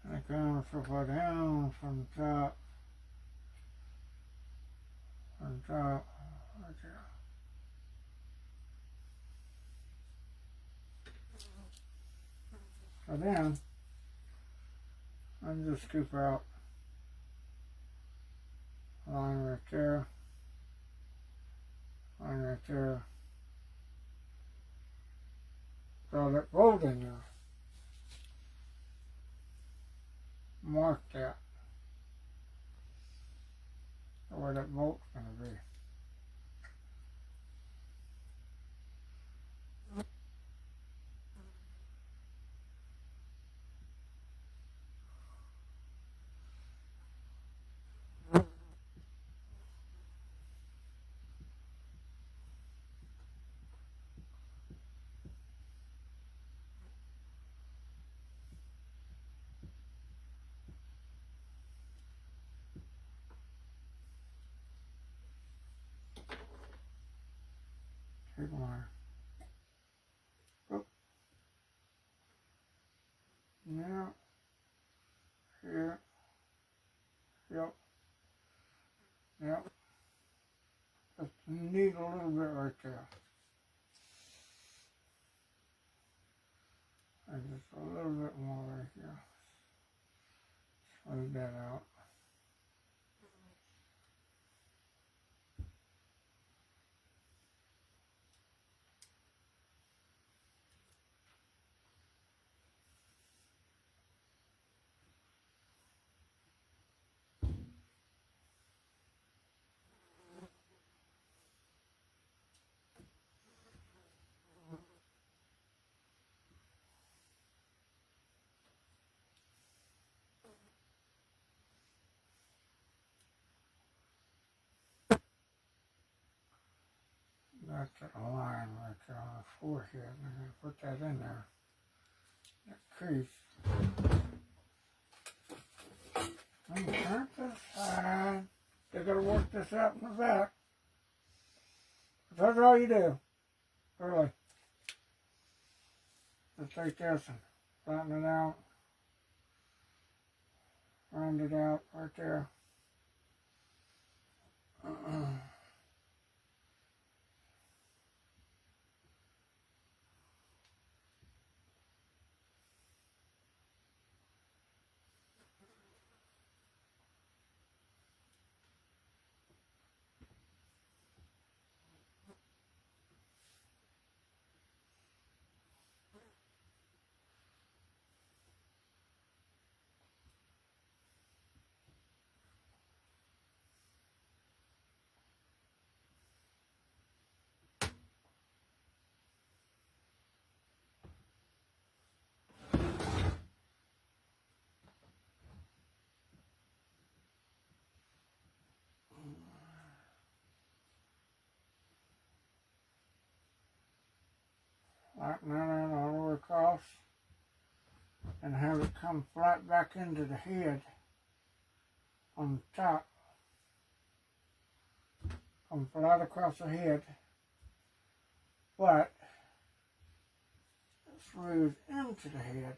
And it comes so far down from the top. From the top, right there. So then, I just scoop out a line right there, line right there. Draw that bolt in there. Mark that. Where that bolt's going to be. Keep going. Oh. Yeah. Here. Yep. Yep. Just need a little bit right there. And just a little bit more right here. Smooth that out. That's a line right there on the forehead. I'm going to put that in there. That crease. And turn to the side. They're going to work this out in the back. That's all you do. Really. Just take this and flatten it out. Round it out right there. Flatten that out all the way across. And have it come flat back into the head on the top. Come flat across the head. But smooth into the head.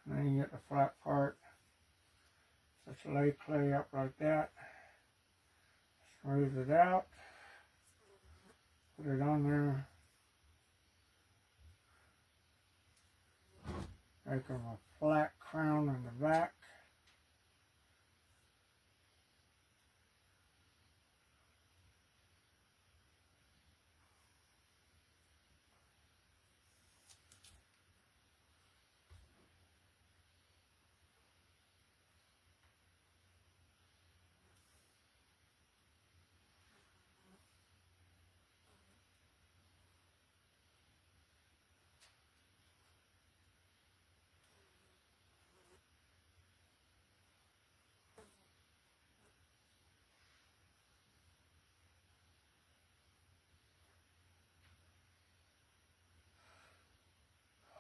And then you get the flat part. Just lay clay up like that. Smooth it out. Put it on there. Make them a flat crown in the back.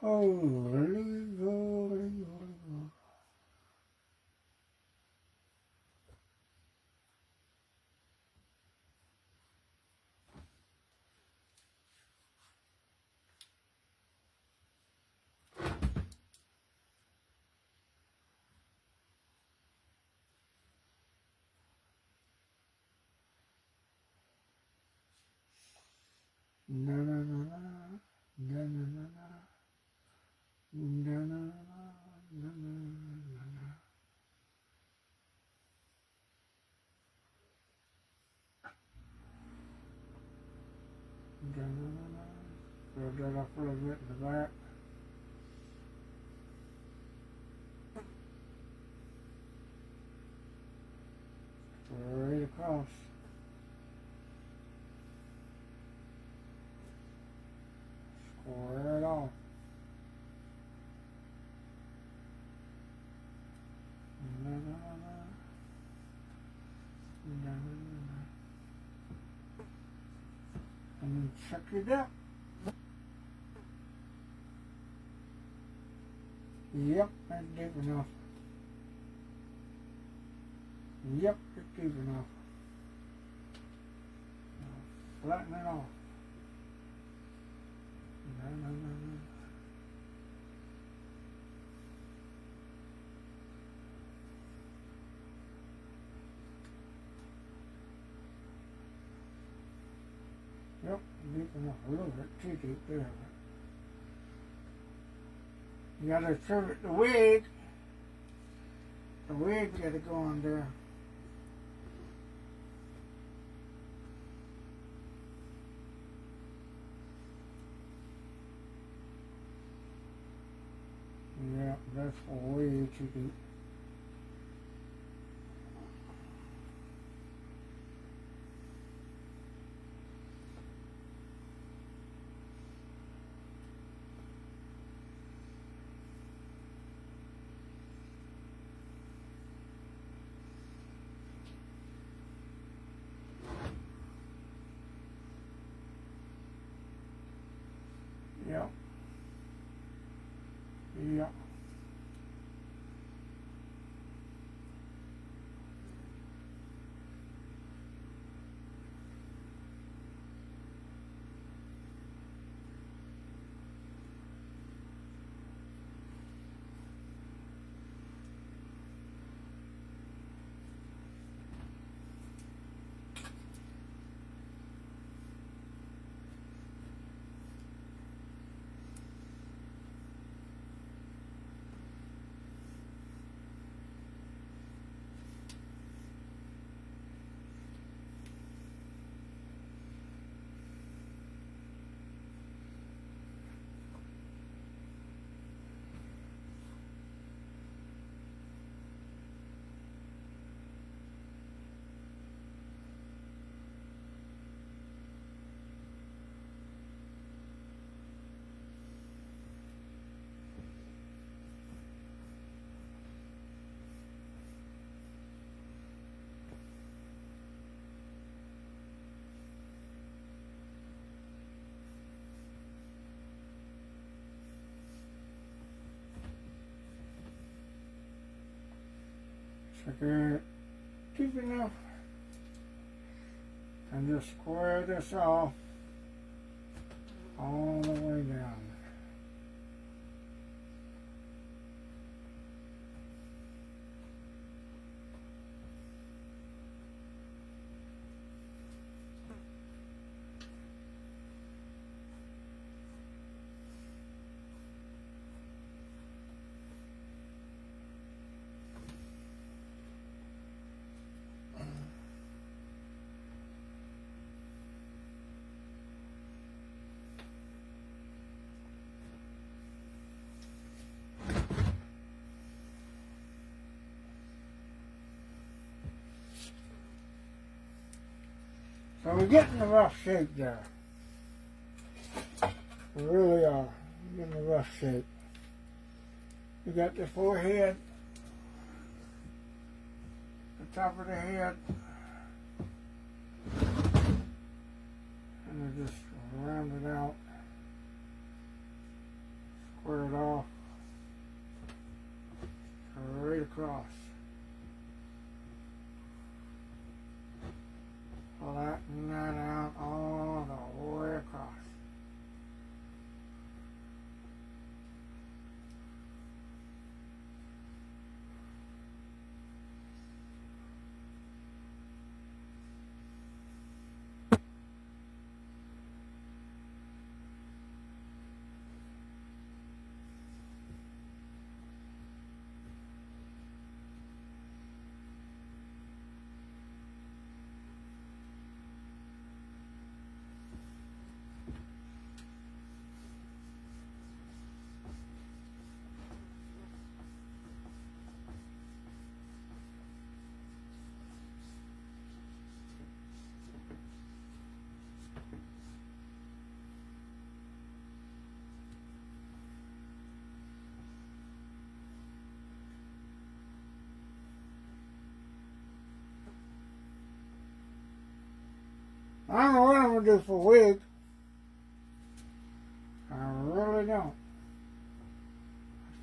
Holy, holy, holy. Na na na na, na na na na. Build that up a little bit in the back. Straight across. Square it off. And then check it out. Yep, that's deep enough. Yep, it's deep enough. Now, flatten it off. No. Yep, deep enough. A little bit too deep there. You gotta serve it the wig. The wig's gotta go on there. Yeah, that's way too deep. Yep. Yep. Check it deep enough. And just square this off all the way down. So we're getting the rough shape there. We really are. We're getting the rough shape. You got the forehead, the top of the head, and then just round it out, square it off, right across. Flatten that out all the way across. I don't know what I'm going to do for a wig. I really don't.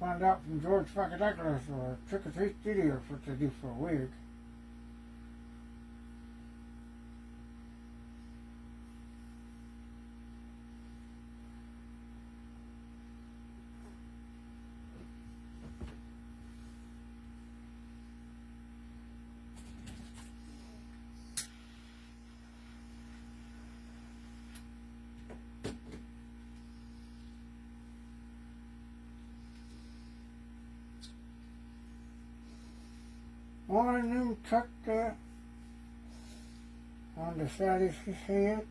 Find out from George Fakadakis or Trick or Treat Studios what they do for a wig. One of them tucked on the side of his head.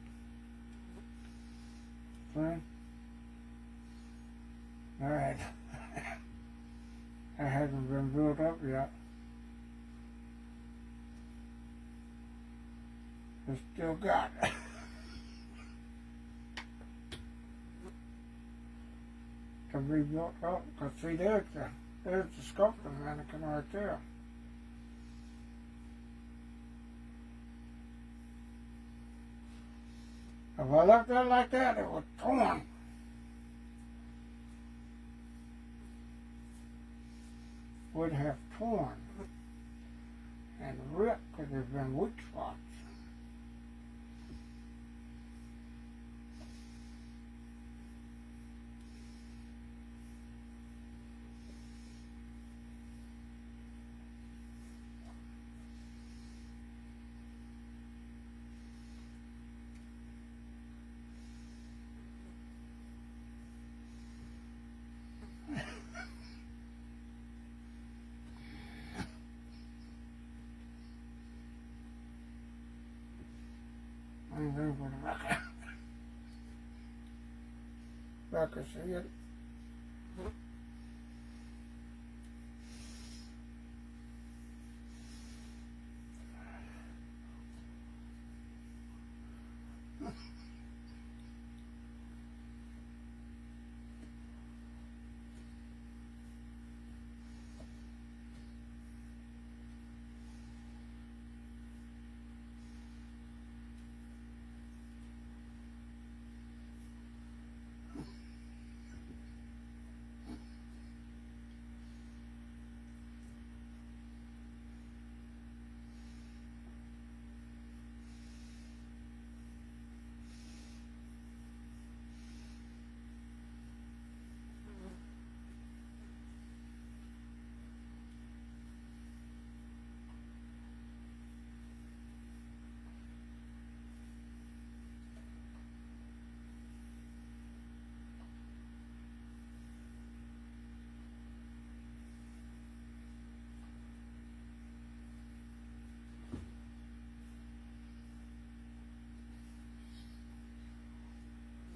Friend. Alright. That hasn't been built up yet. It's still got it. To be built up. Because see, there's the sculptor mannequin right there. If I left that like that, it was torn. Would have torn and ripped because there's been weak spots. Back I see it.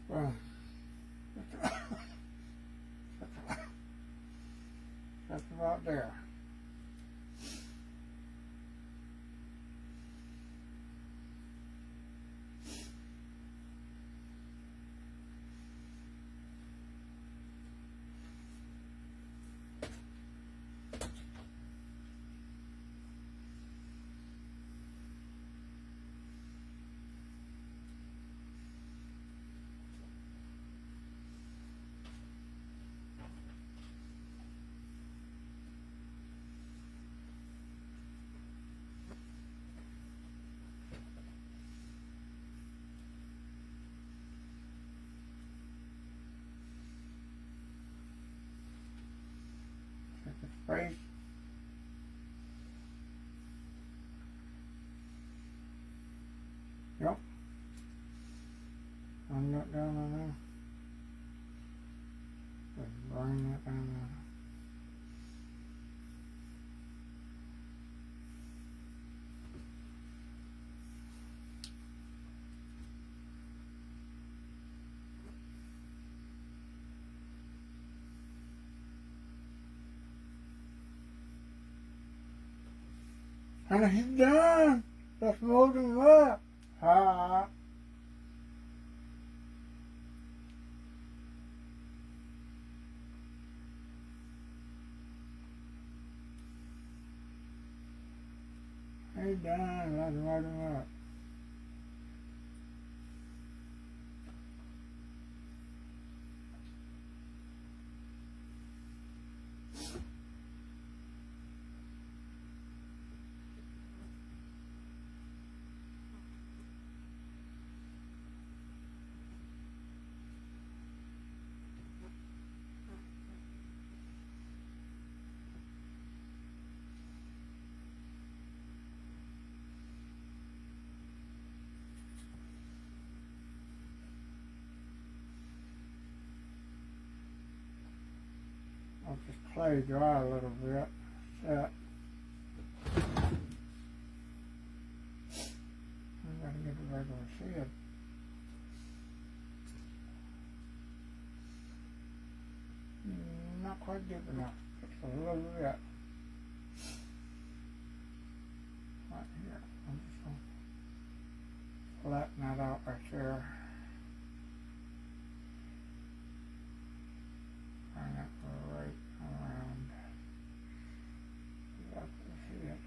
Well, that's about there. Right? Yep. Run that down on there. Just bring that down there. And he's done. Let's mold him up. Ha. He's done. Let's mold him up. Let this clay dry a little bit. That. I gotta get the regular seed. Not quite deep enough. Just a little bit. Right here. I'm just gonna flatten that out right there. Bring it right around. That's it.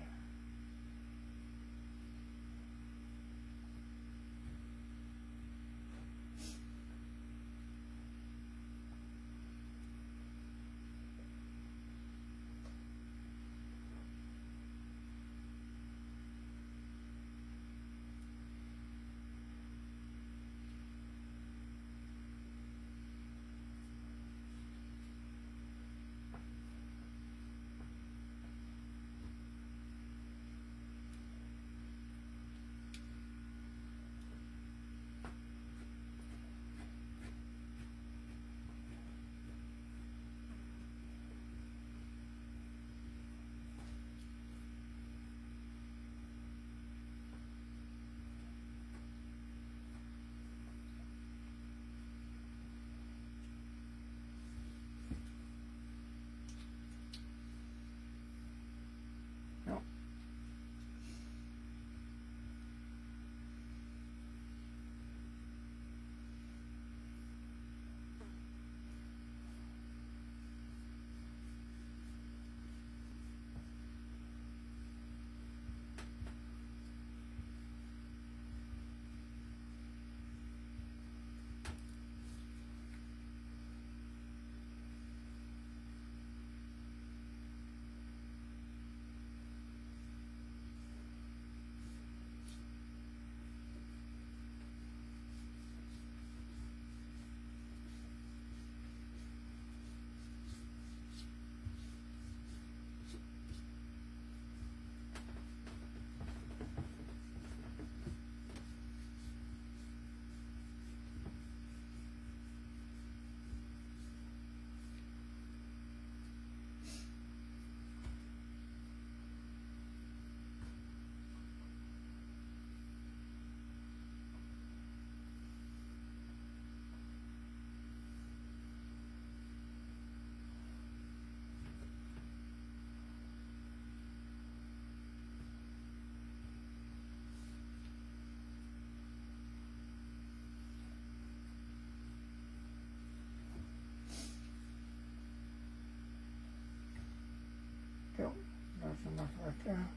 Yep, that's enough right there.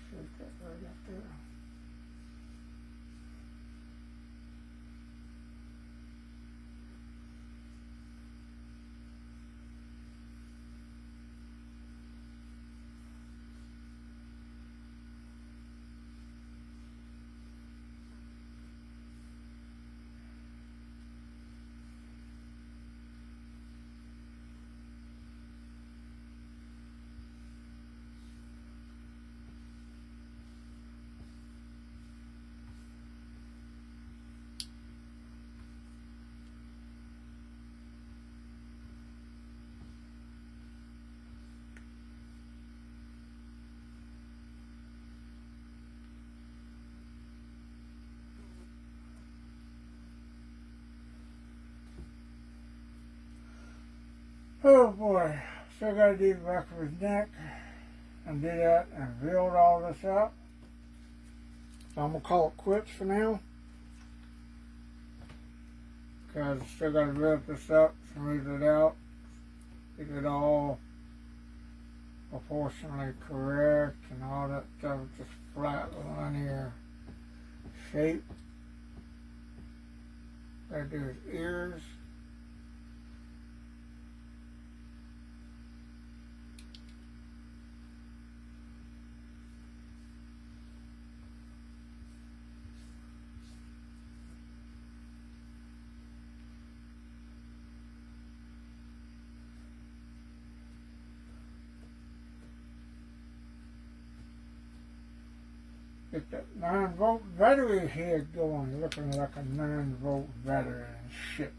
Shake that right up there. Oh boy, still gotta do the back of his neck and do that and build all this up. So I'm gonna call it quits for now. Because I still gotta build this up, smooth it out, get it all proportionally correct and all that stuff, just flat linear shape. Gotta do his ears. Get that 9-volt battery head going, looking like a 9-volt battery and shit.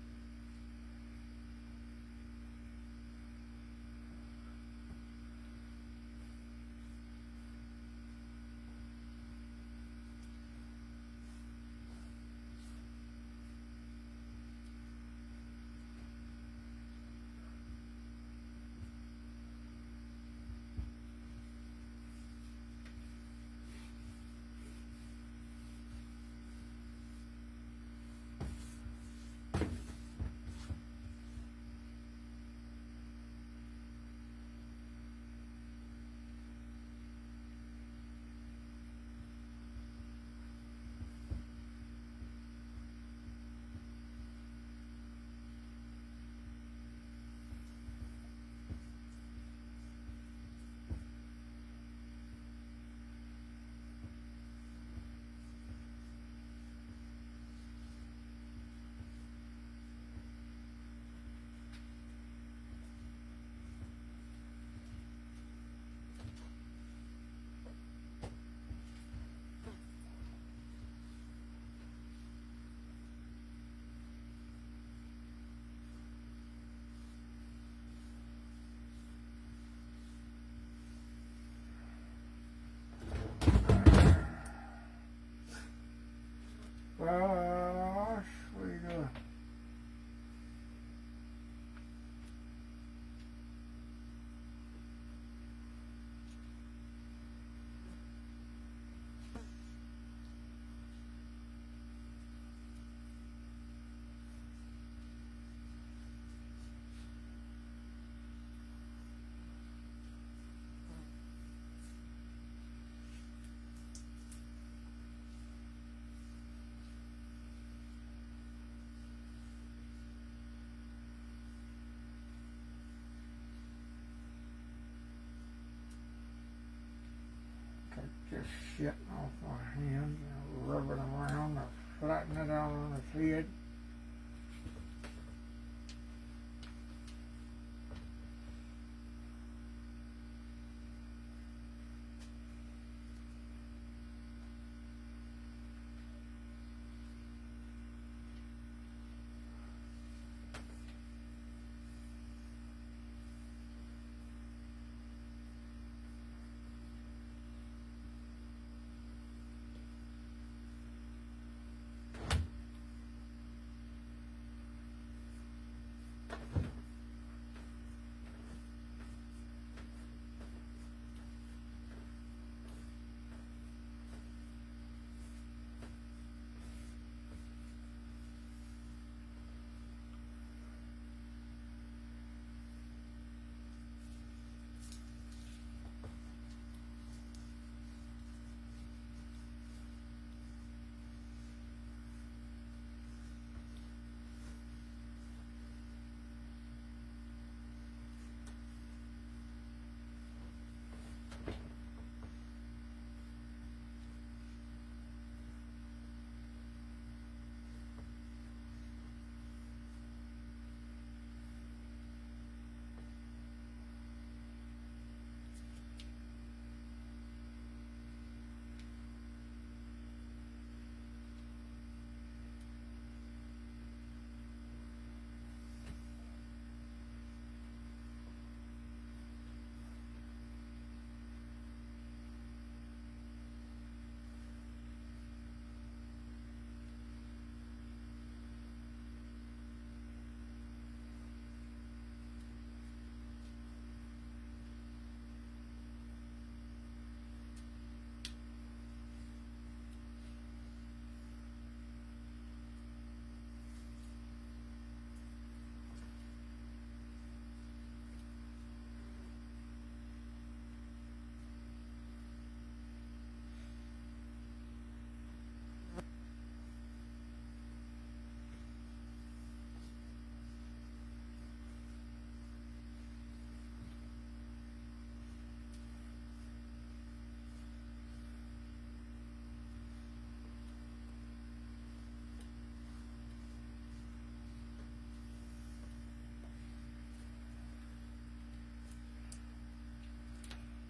just shitting off my hands and rubbing around or flattening it out on his head.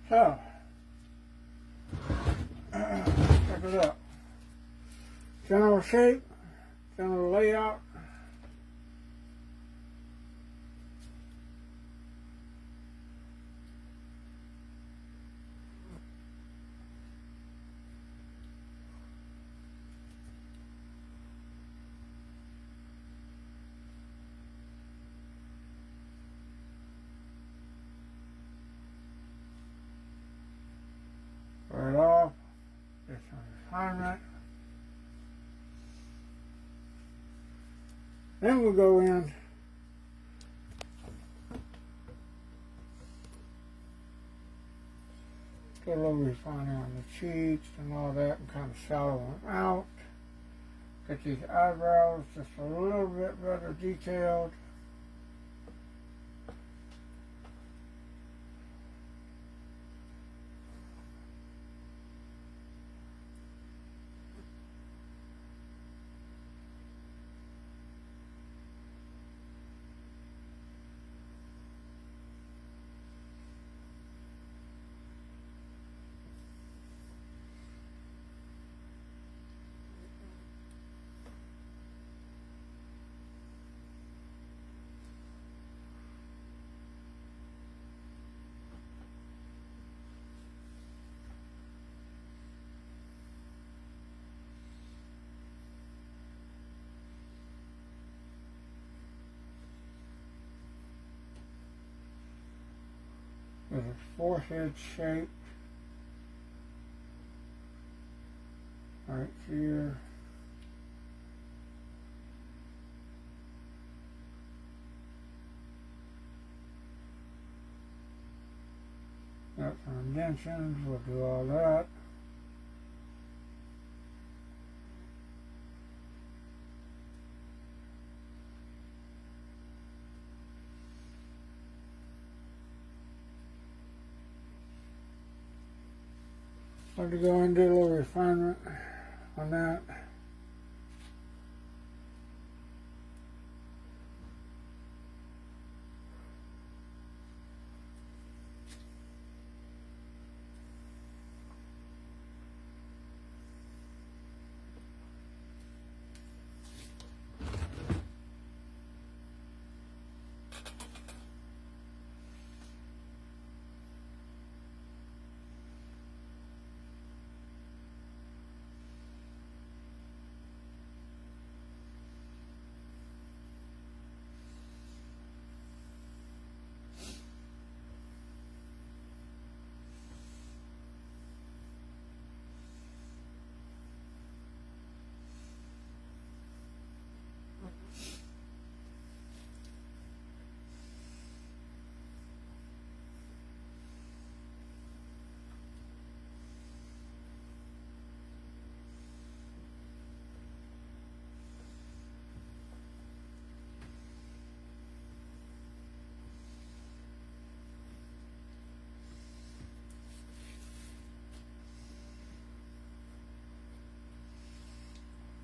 So, check it out. General shape, general layout. Right off, get some refinement. Then we'll go in get a little refining on the cheeks and all that and kind of shallow them out. Get these eyebrows just a little bit better detailed. With a forehead shape right here. Got some indentions, we'll do all that. Want to go and do a little refinement on that.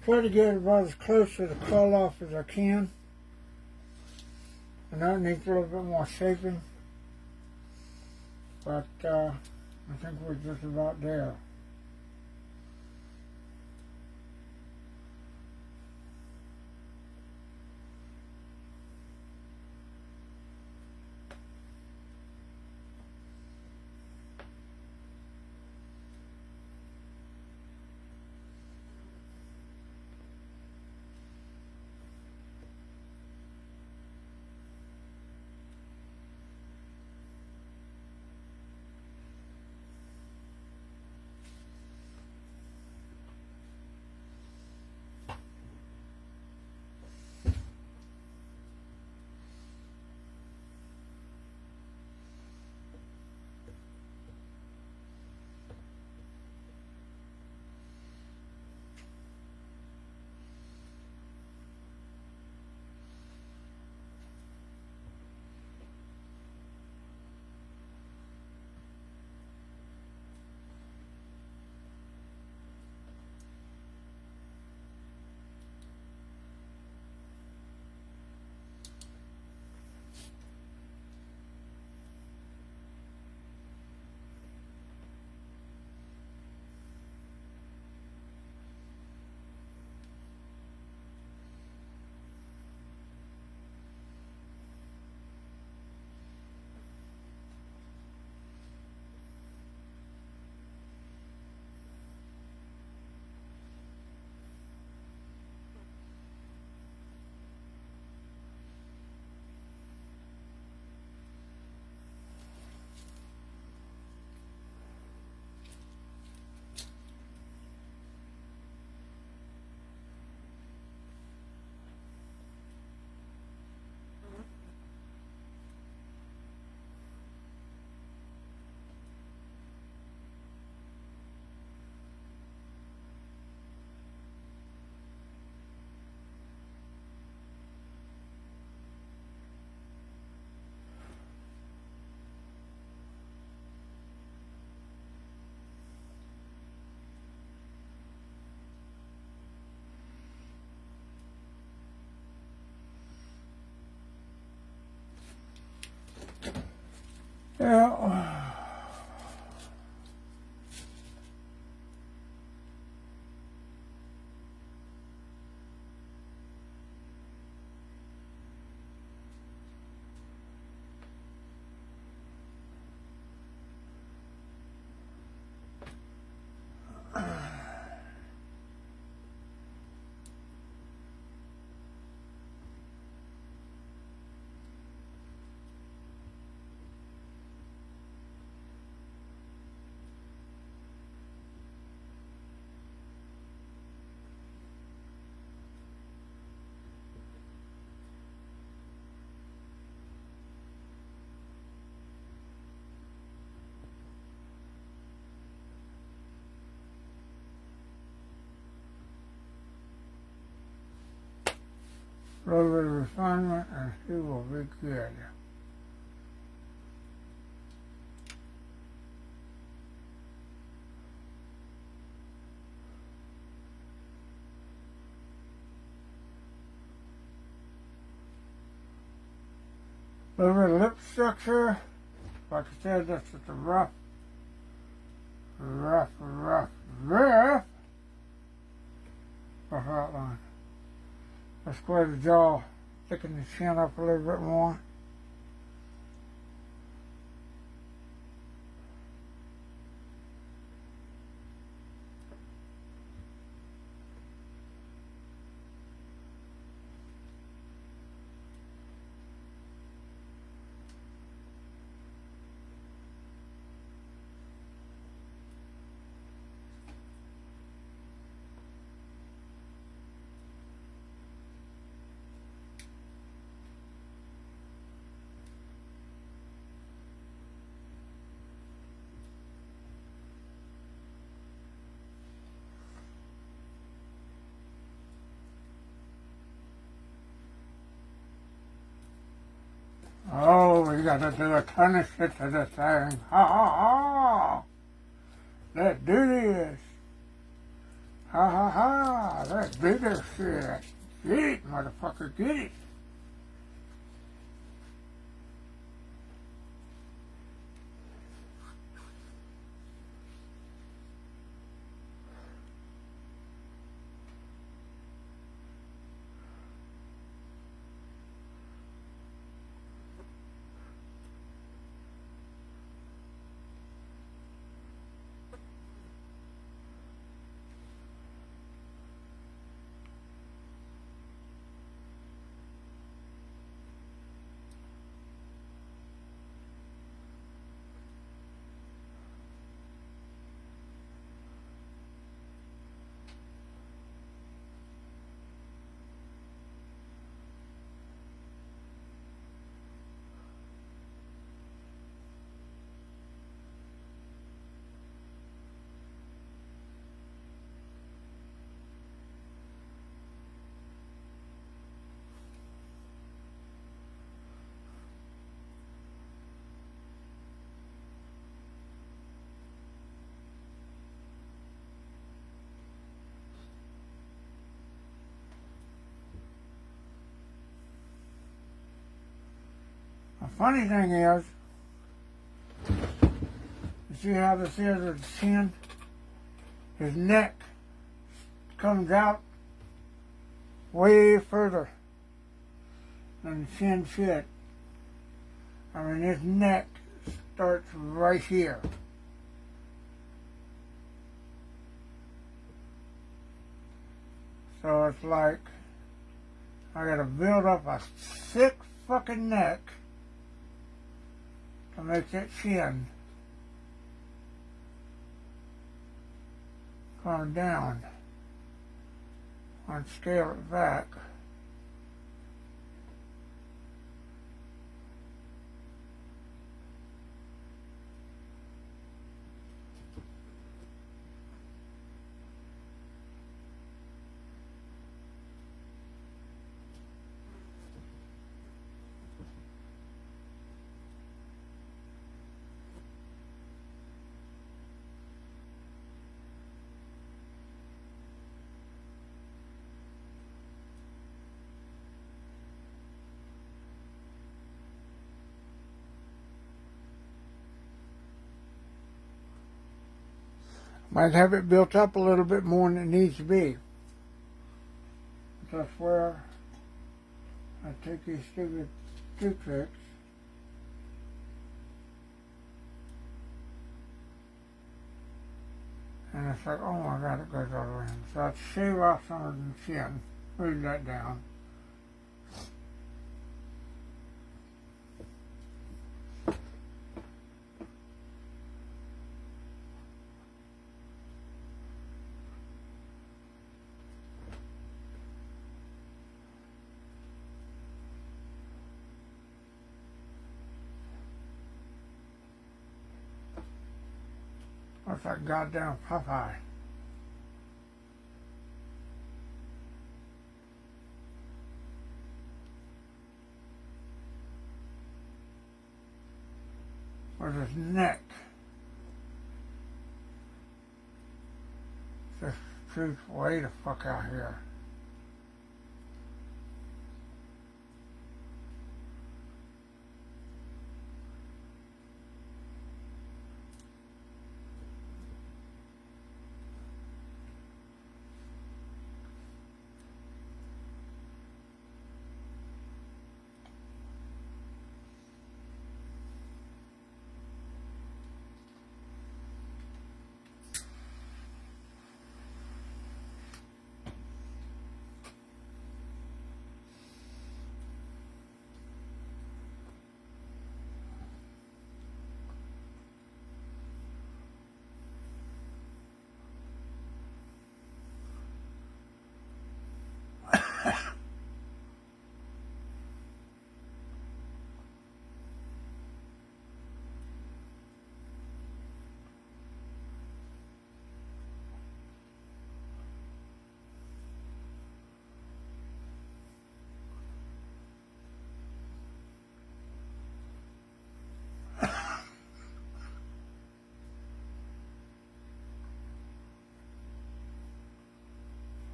Try to get about as close to the Karloff as I can. And that needs a little bit more shaping. But I think we're just about there. Yeah. A little bit of refinement and she will be good. little bit of lip structure. Like I said, that's just a rough outline. Let's square the jaw, thicken the chin up a little bit more. Oh, we gotta do a ton of shit to this thing. Ha ha ha! Let's do this. Ha ha ha! Let's do this shit. Get it, motherfucker, get it. The funny thing is, you see how this is at the chin? His neck comes out way further than the chin should. I mean, his neck starts right here. So it's like I gotta build up a thick fucking neck to make that chin come down and scale it back. Might have it built up a little bit more than it needs to be. That's where I take these stupid toothpicks and it's like, oh my god, it goes all the way in. So I shave off some of the chin, move that down. Looks like goddamn Popeye. With his neck. Just shoots way the fuck out here.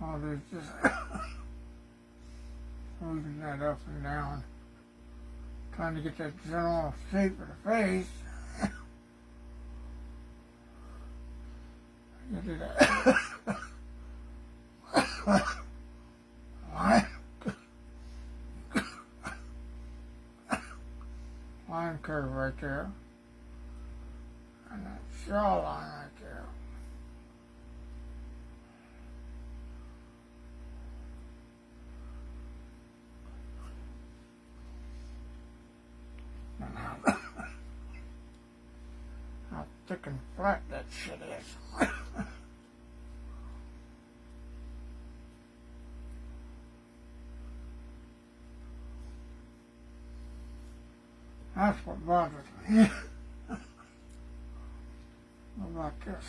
all this just moving that up and down, trying to get that general shape of the face. You do that. Line curve right there, and that jawline right there. And how thick and flat that shit is. That's what bothers me. What about this?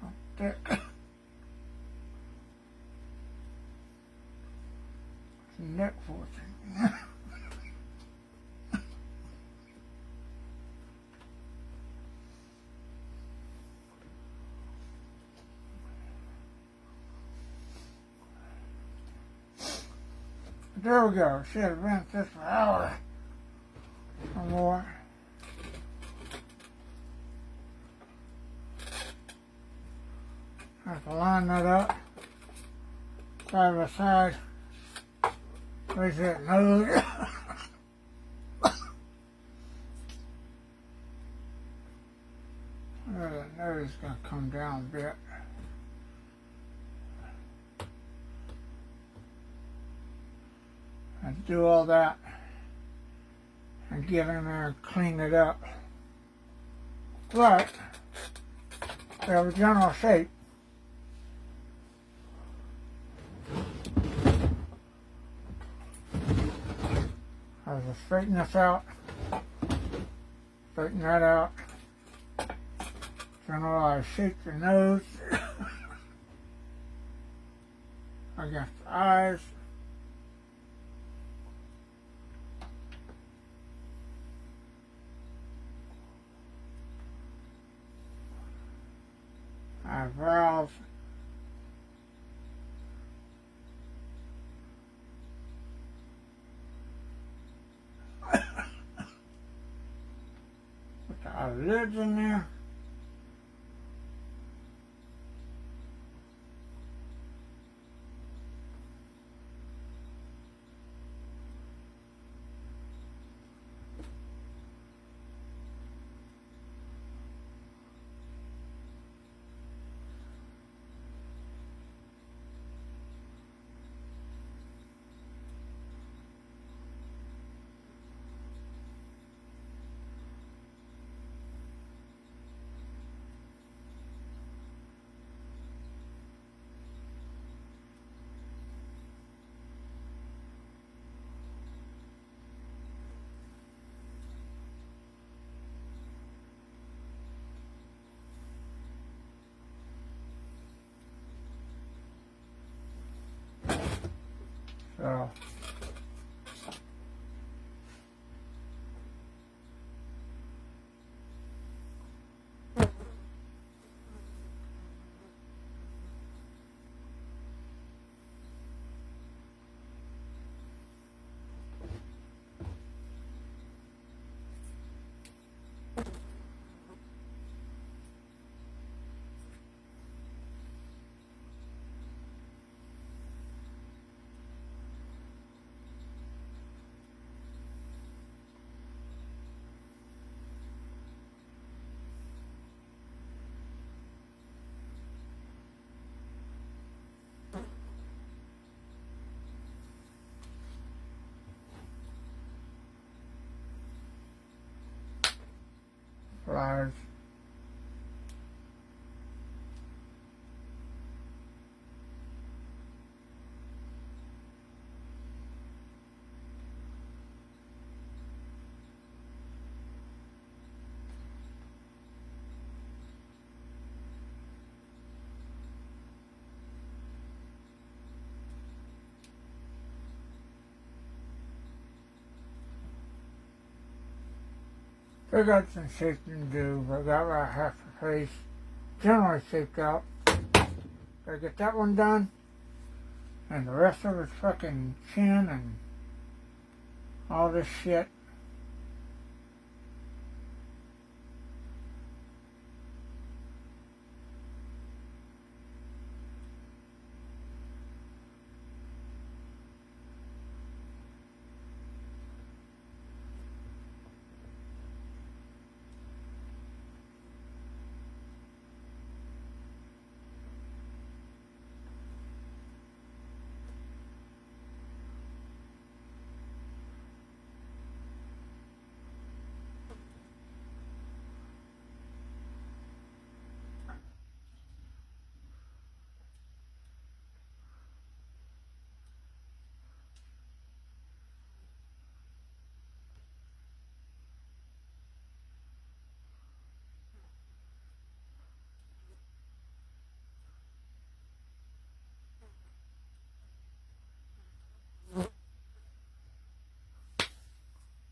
How thick? Neck forcing. There we go. Should have been this for an hour or more. I have to line that up side by side. Raise that nose. That nose is going to come down a bit. And do all that and get in there and clean it up. But we have a general shape. I have to straighten this out, straighten that out. Generalize shape the nose against the eyes. Eyebrows. Put the eyelids in there. So flies. I got some shaping to do, but I got about half the face generally shaped out. Gotta get that one done. And the rest of it's fucking chin and all this shit.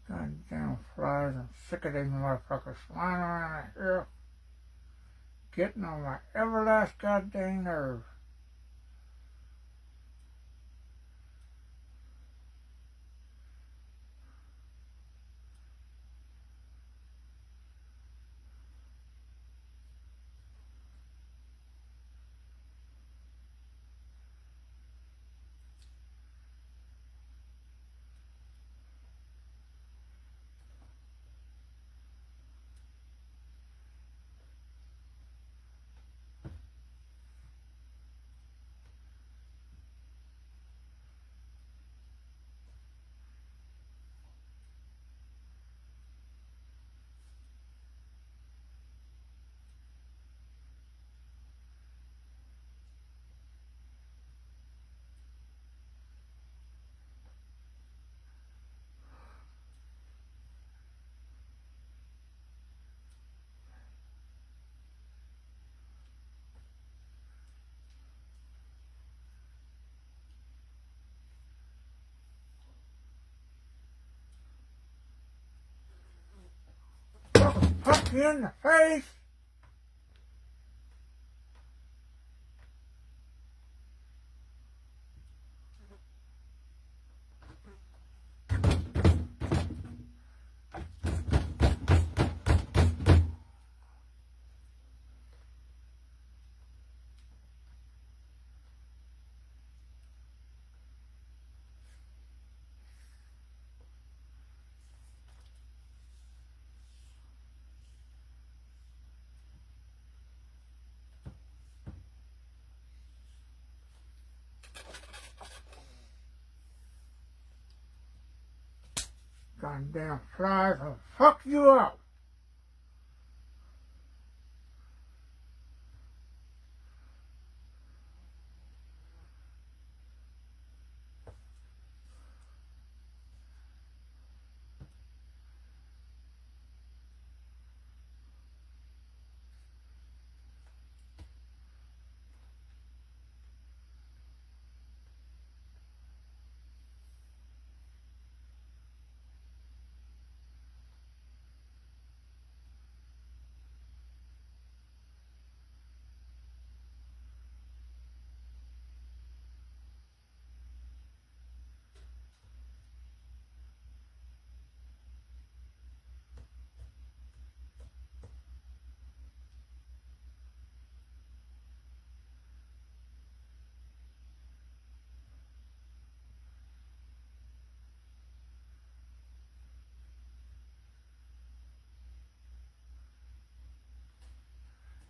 Goddamn flies, I'm sick of these motherfuckers flying around here, getting on my everlast goddamn nerves. Fuck you in the face! Goddamn flies will fuck you up.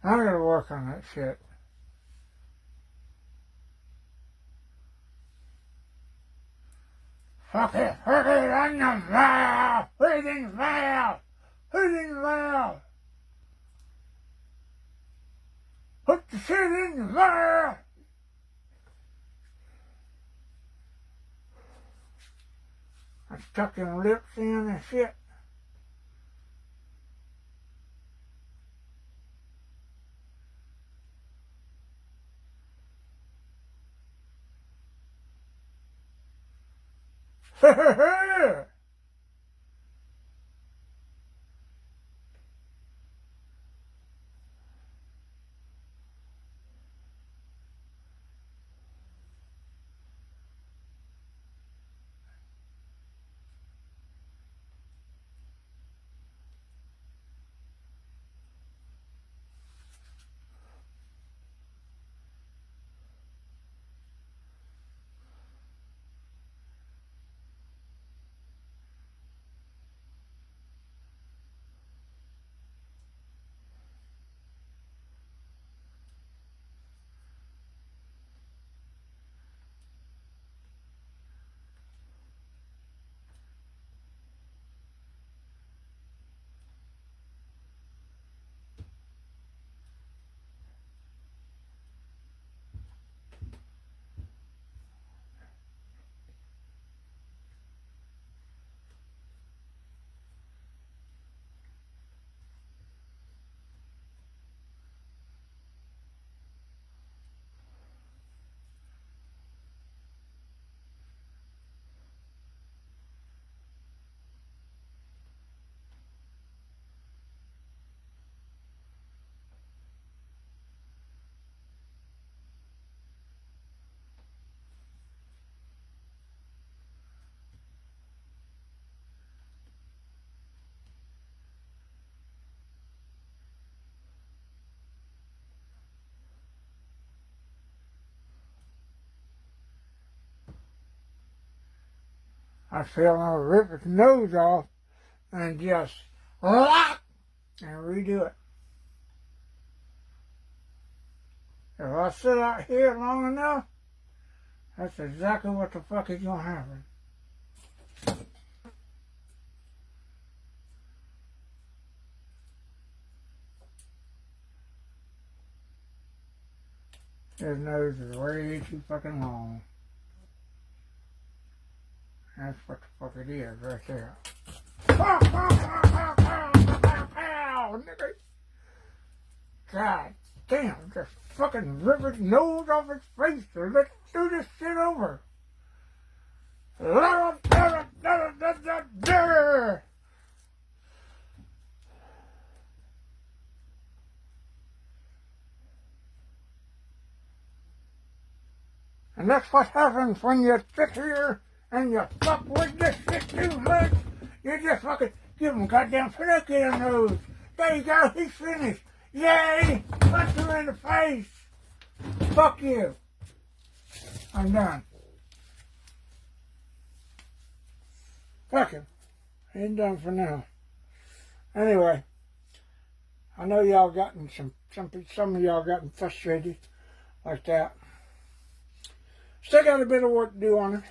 I gotta work on that shit. Fuck it, on the valve! Put it in the valve! Put it in the valve! Put the shit in the valve! I stuck your lips in and shit. I feel him rip his nose off and just lock and redo it. If I sit out here long enough, that's exactly what the fuck is gonna happen. His nose is way too fucking long. That's what the fuck it is right there. Nigga. God damn, just fucking rip his nose off his face or let's do this shit over. And that's what happens when you sit here and you fuck with this shit too much. You just fucking give him goddamn pinocchio in the nose. There you go, he's finished. Yay! Punch him in the face. Fuck you. I'm done. Fuck him. Ain't done for now. Anyway, I know y'all gotten some of y'all gotten frustrated like that. Still got a bit of work to do on it.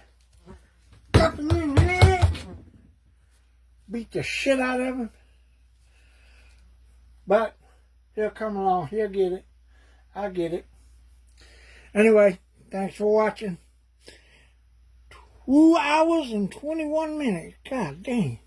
Beat the shit out of him. But he'll come along. He'll get it. I get it. Anyway, thanks for watching. 2 hours and 21 minutes. God dang.